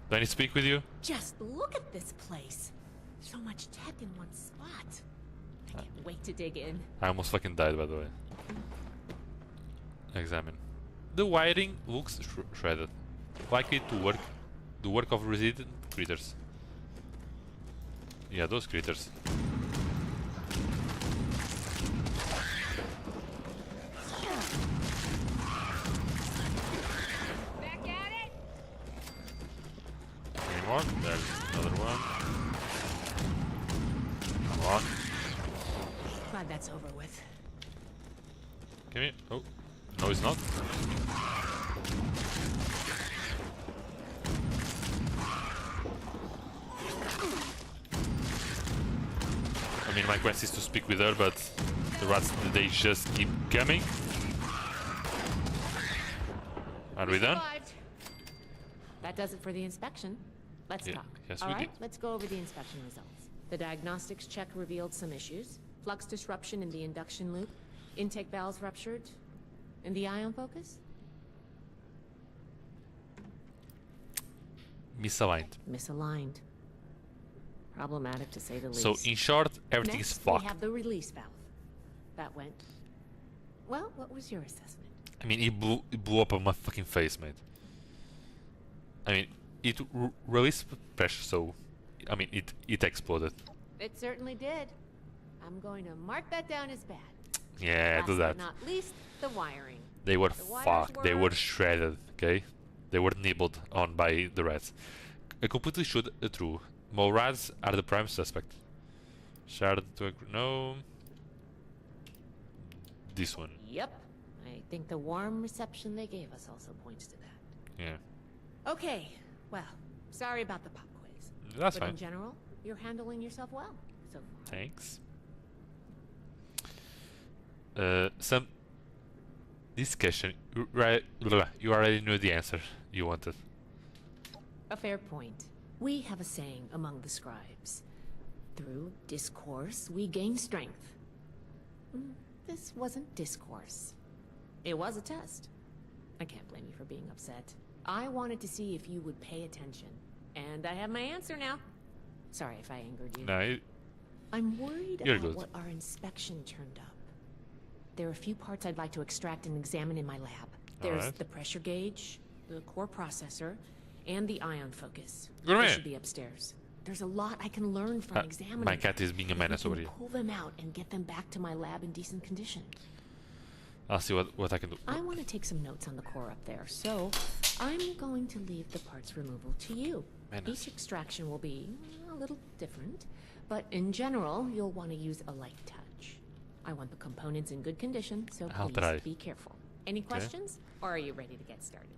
Do I need to speak with you? Just look at this place. So much tech in one spot. I can't wait to dig in. I almost fucking died, by the way. Examine. The wiring looks shredded. Likely to work the work of resident critters. Yeah, those critters. Any more? There's another one. Come on. Glad that's over with. Give me. Oh. No, it's not. I mean, my quest is to speak with her, but the rats, they just keep coming. Are we done? That does it for the inspection. Let's talk. Yes, All we right, did. let's go over the inspection results. The diagnostics check revealed some issues. Flux disruption in the induction loop. Intake valves ruptured. And the ion focus? Misaligned. Misaligned. Problematic to say the least. So, in short, everything Next, is fucked. we have the release valve. That went... Well, what was your assessment? I mean, it blew up on my fucking face, mate. I mean, it released pressure, so... I mean, it exploded. It certainly did. I'm going to mark that down as bad. Yeah, do that. Last but not least, the wiring. They were The wires fucked. They were shredded, okay? They were nibbled on by the rats. Completely true. Mole rats are the prime suspect. Shard to no. This one. Yep. I think the warm reception they gave us also points to that. Yeah. Okay. Well, sorry about the pop quiz. That's but fine. in general, you're handling yourself well. So far. Thanks. Some discussion. You already knew the answer you wanted. A fair point. We have a saying among the scribes. Through discourse, we gain strength. This wasn't discourse. It was a test. I can't blame you for being upset. I wanted to see if you would pay attention. And I have my answer now. Sorry if I angered you. No, I'm worried you're about good. what our inspection turned up. There are a few parts I'd like to extract and examine in my lab. There's Alright. the pressure gauge, the core processor, and the ion focus. Go They ahead. should be upstairs. There's a lot I can learn from examining my cat is being a them. If we menace can over here. pull them out and get them back to my lab in decent condition. I'll see what I can do. I want to take some notes on the core up there, so I'm going to leave the parts removal to you. Menace. Each extraction will be a little different, but in general, you'll want to use a light touch. I want the components in good condition, so I'll please try. be careful. Any Okay. questions, or are you ready to get started?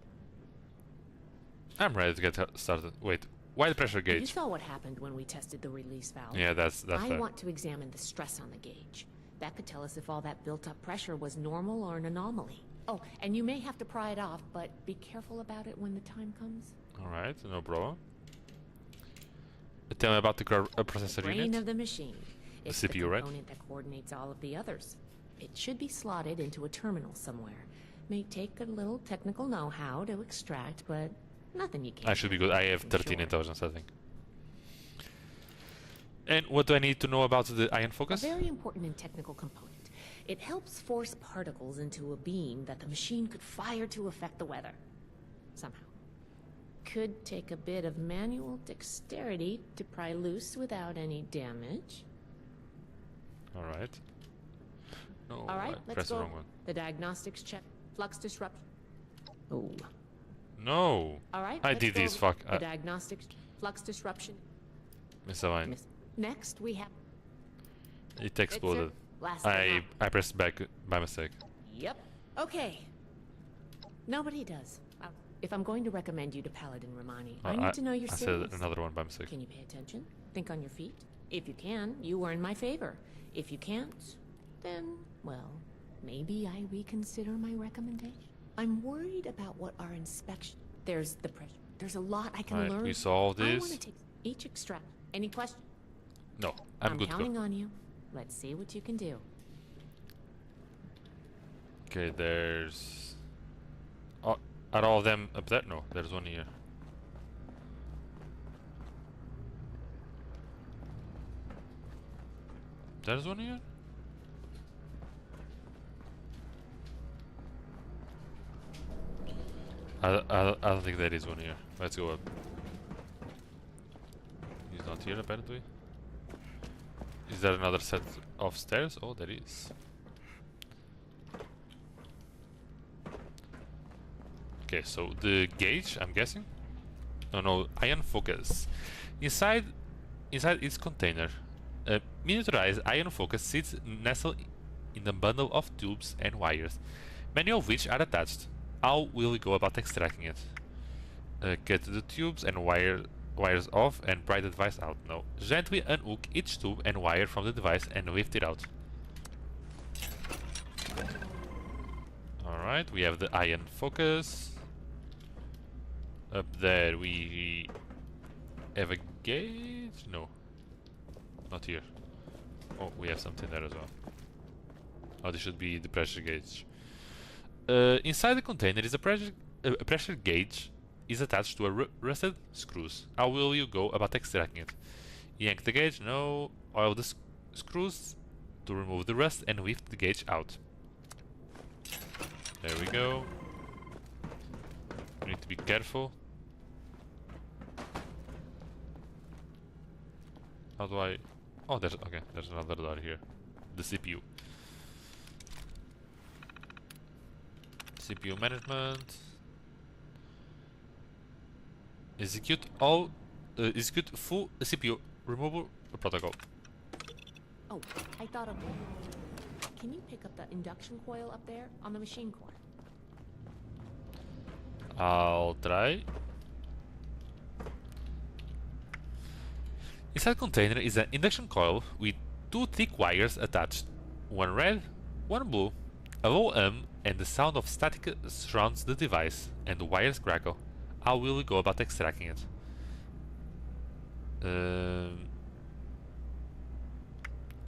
I'm ready to get started. Wait, why the pressure You gauge? saw what happened when we tested the release valve. Yeah, that's I fair. want to examine the stress on the gauge. That could tell us if all that built-up pressure was normal or an anomaly. Oh, and you may have to pry it off, but be careful about it when the time comes. Alright, no problem. Tell me about the core processor Brain unit. of the machine. The It's CPU, the right? component that coordinates all of the others. It should be slotted into a terminal somewhere. May take a little technical know-how to extract, but nothing you can't. I should be good. I have 13 sure. intelligence, I think. And what do I need to know about the ion focus? A very important and technical component. It helps force particles into a beam that the machine could fire to affect the weather. Somehow. Could take a bit of manual dexterity to pry loose without any damage. Alright. No, Alright, I let's pressed the go. wrong one. The diagnostics check. Flux disruption. Oh. No! Alright, I did this, fuck. The diagnostics flux disruption. Missed a line. Next, we have... It exploded. Last I pressed back by mistake. Yep. Okay. Nobody does. If I'm going to recommend you to Paladin Romani, I need to know you're serious. I said another one by mistake. Can you pay attention? Think on your feet? If you can, you earn my favor. If you can't, then, well, maybe I reconsider my recommendation. I'm worried about what our inspection... There's the pressure. There's a lot I can learn. We solve I this. want to take each extract. Any questions? No, I'm good. Counting on you. Let's see what you can do. Okay, there's... Oh, are all of them up there? No, there's one here. There's one here? I don't think there is one here. Let's go up. He's not here apparently. Is there another set of stairs? Oh, there is. Okay, so the gauge, I'm guessing? No, ion focus. Inside its container, a miniaturized ion focus sits nestled in a bundle of tubes and wires, many of which are attached. How will we go about extracting it? Get the tubes and wires off and pry the device out. No. Gently unhook each tube and wire from the device and lift it out. Alright, we have the ion focus. Up there we have a gauge? No. Not here. Oh, we have something there as well. Oh, this should be the pressure gauge. Inside the container is a pressure gauge is attached to a rusted screws. How will you go about extracting it? Yank the gauge, no. Oil the screws to remove the rust and lift the gauge out. There we go. You need to be careful. How do I... Oh, there's another door here. The CPU. CPU management. Execute full CPU removal protocol. Oh, I thought of one. Can you pick up the induction coil up there on the machine core? I'll try. Inside the container is an induction coil with two thick wires attached. One red, one blue. A low hum and the sound of static surrounds the device, and the wires crackle. How will we go about extracting it?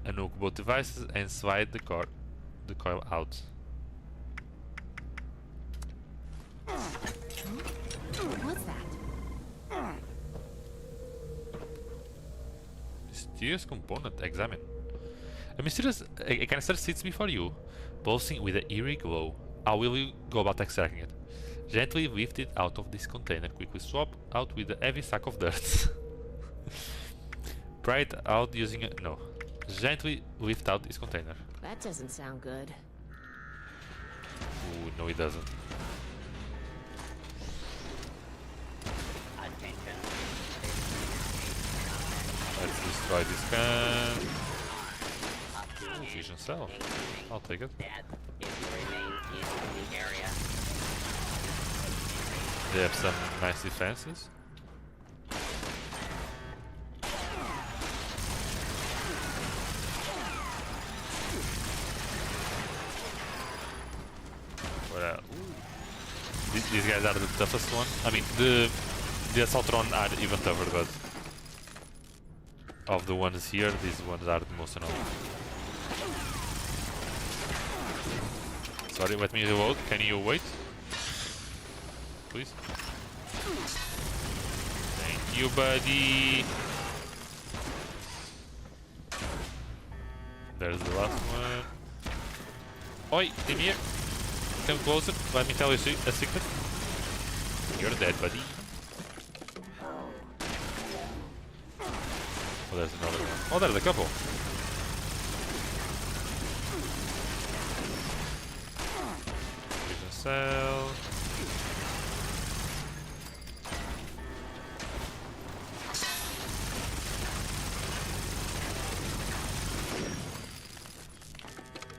Unhook both devices and slide the coil out. What's that? Mysterious component. Examine. A mysterious canister sits before you, pulsing with an eerie glow. How will you go about extracting it? Gently lift it out of this container. Quickly swap out with a heavy sack of dirt. Pry it out using a... No. Gently lift out this container. That doesn't sound good. Ooh, no it doesn't. Let's destroy this can. Ooh, fusion cell. I'll take it. They have some nice defenses. Well, these guys are the toughest one. I mean, the Assaultron are even tougher, but of the ones here, these ones are the most annoying. Sorry, let me reload. Can you wait? Please. Thank you, buddy. There's the last one. Oi, come here. Come closer. Let me tell you a secret. You're dead, buddy. Oh, there's another one. Oh, there's a couple. Vision cell.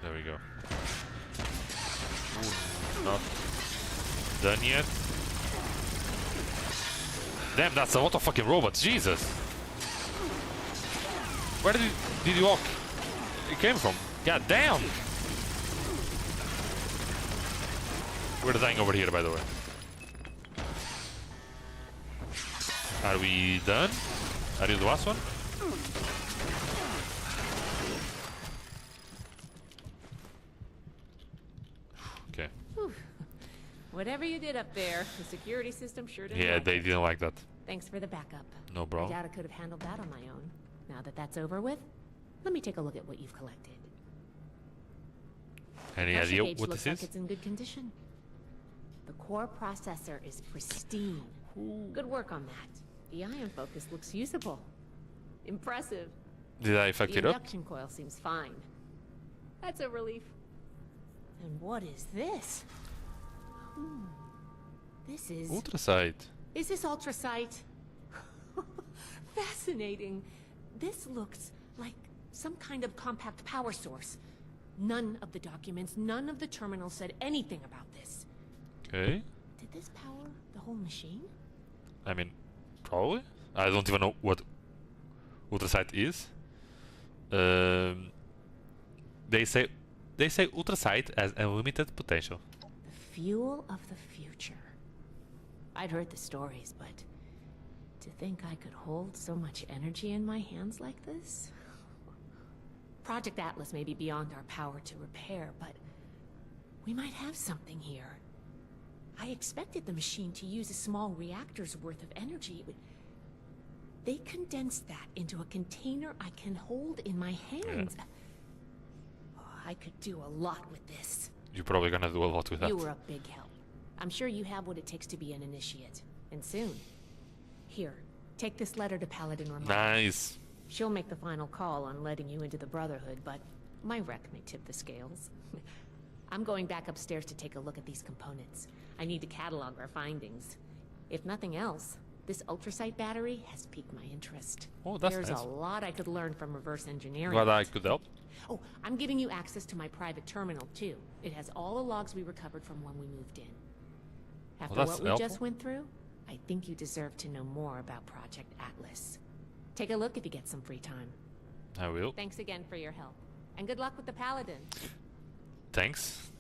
There we go. Ooh, not done yet. Damn, that's a lot of fucking robots. Jesus. Where did you walk? It came from. God damn. We're dying over here, by the way. Are we done? Are you the last one? Okay. Whatever you did up there, the security system sure didn't. Yeah, like they it. didn't like that. Thanks for the backup. No, bro. I doubt I could have handled that on my own. Now that that's over with, let me take a look at what you've collected. Any Pressure idea gauge what looks this like is? it's in good condition. The core processor is pristine. Good work on that. The ion focus looks usable. Impressive. Did I fuck The it up? induction coil seems fine. That's a relief. And what is this? This is... Ultrasight. Is this ultrasight? Fascinating. This looks like some kind of compact power source. None of the documents, none of the terminals said anything about this. Okay. Did this power the whole machine? I mean, probably. I don't even know what ultrasight is. They say ultrasight has unlimited potential. The fuel of the future. I'd heard the stories, but to think I could hold so much energy in my hands like this? Project Atlas may be beyond our power to repair, but we might have something here. I expected the machine to use a small reactor's worth of energy, but they condensed that into a container I can hold in my hands. Yeah. Oh, I could do a lot with this. You're probably gonna do a lot with that. You were a big help. I'm sure you have what it takes to be an initiate. And soon. Here, take this letter to Paladin Ramon. Nice. She'll make the final call on letting you into the Brotherhood, but my wreck may tip the scales. I'm going back upstairs to take a look at these components. I need to catalog our findings. If nothing else, this ultrasight battery has piqued my interest. Oh, that's There's nice. a lot I could learn from reverse engineering. Glad I could help. Oh, I'm giving you access to my private terminal, too. It has all the logs we recovered from when we moved in. After that's what we helpful. just went through, I think you deserve to know more about Project Atlas. Take a look if you get some free time. I will. Thanks again for your help. And good luck with the Paladin. Thanks.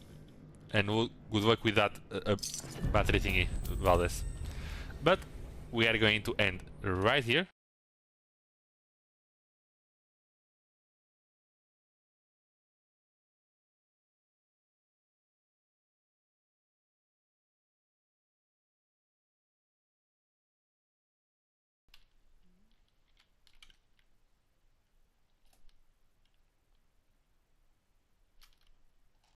And good luck with that battery thingy, Valdez. But we are going to end right here.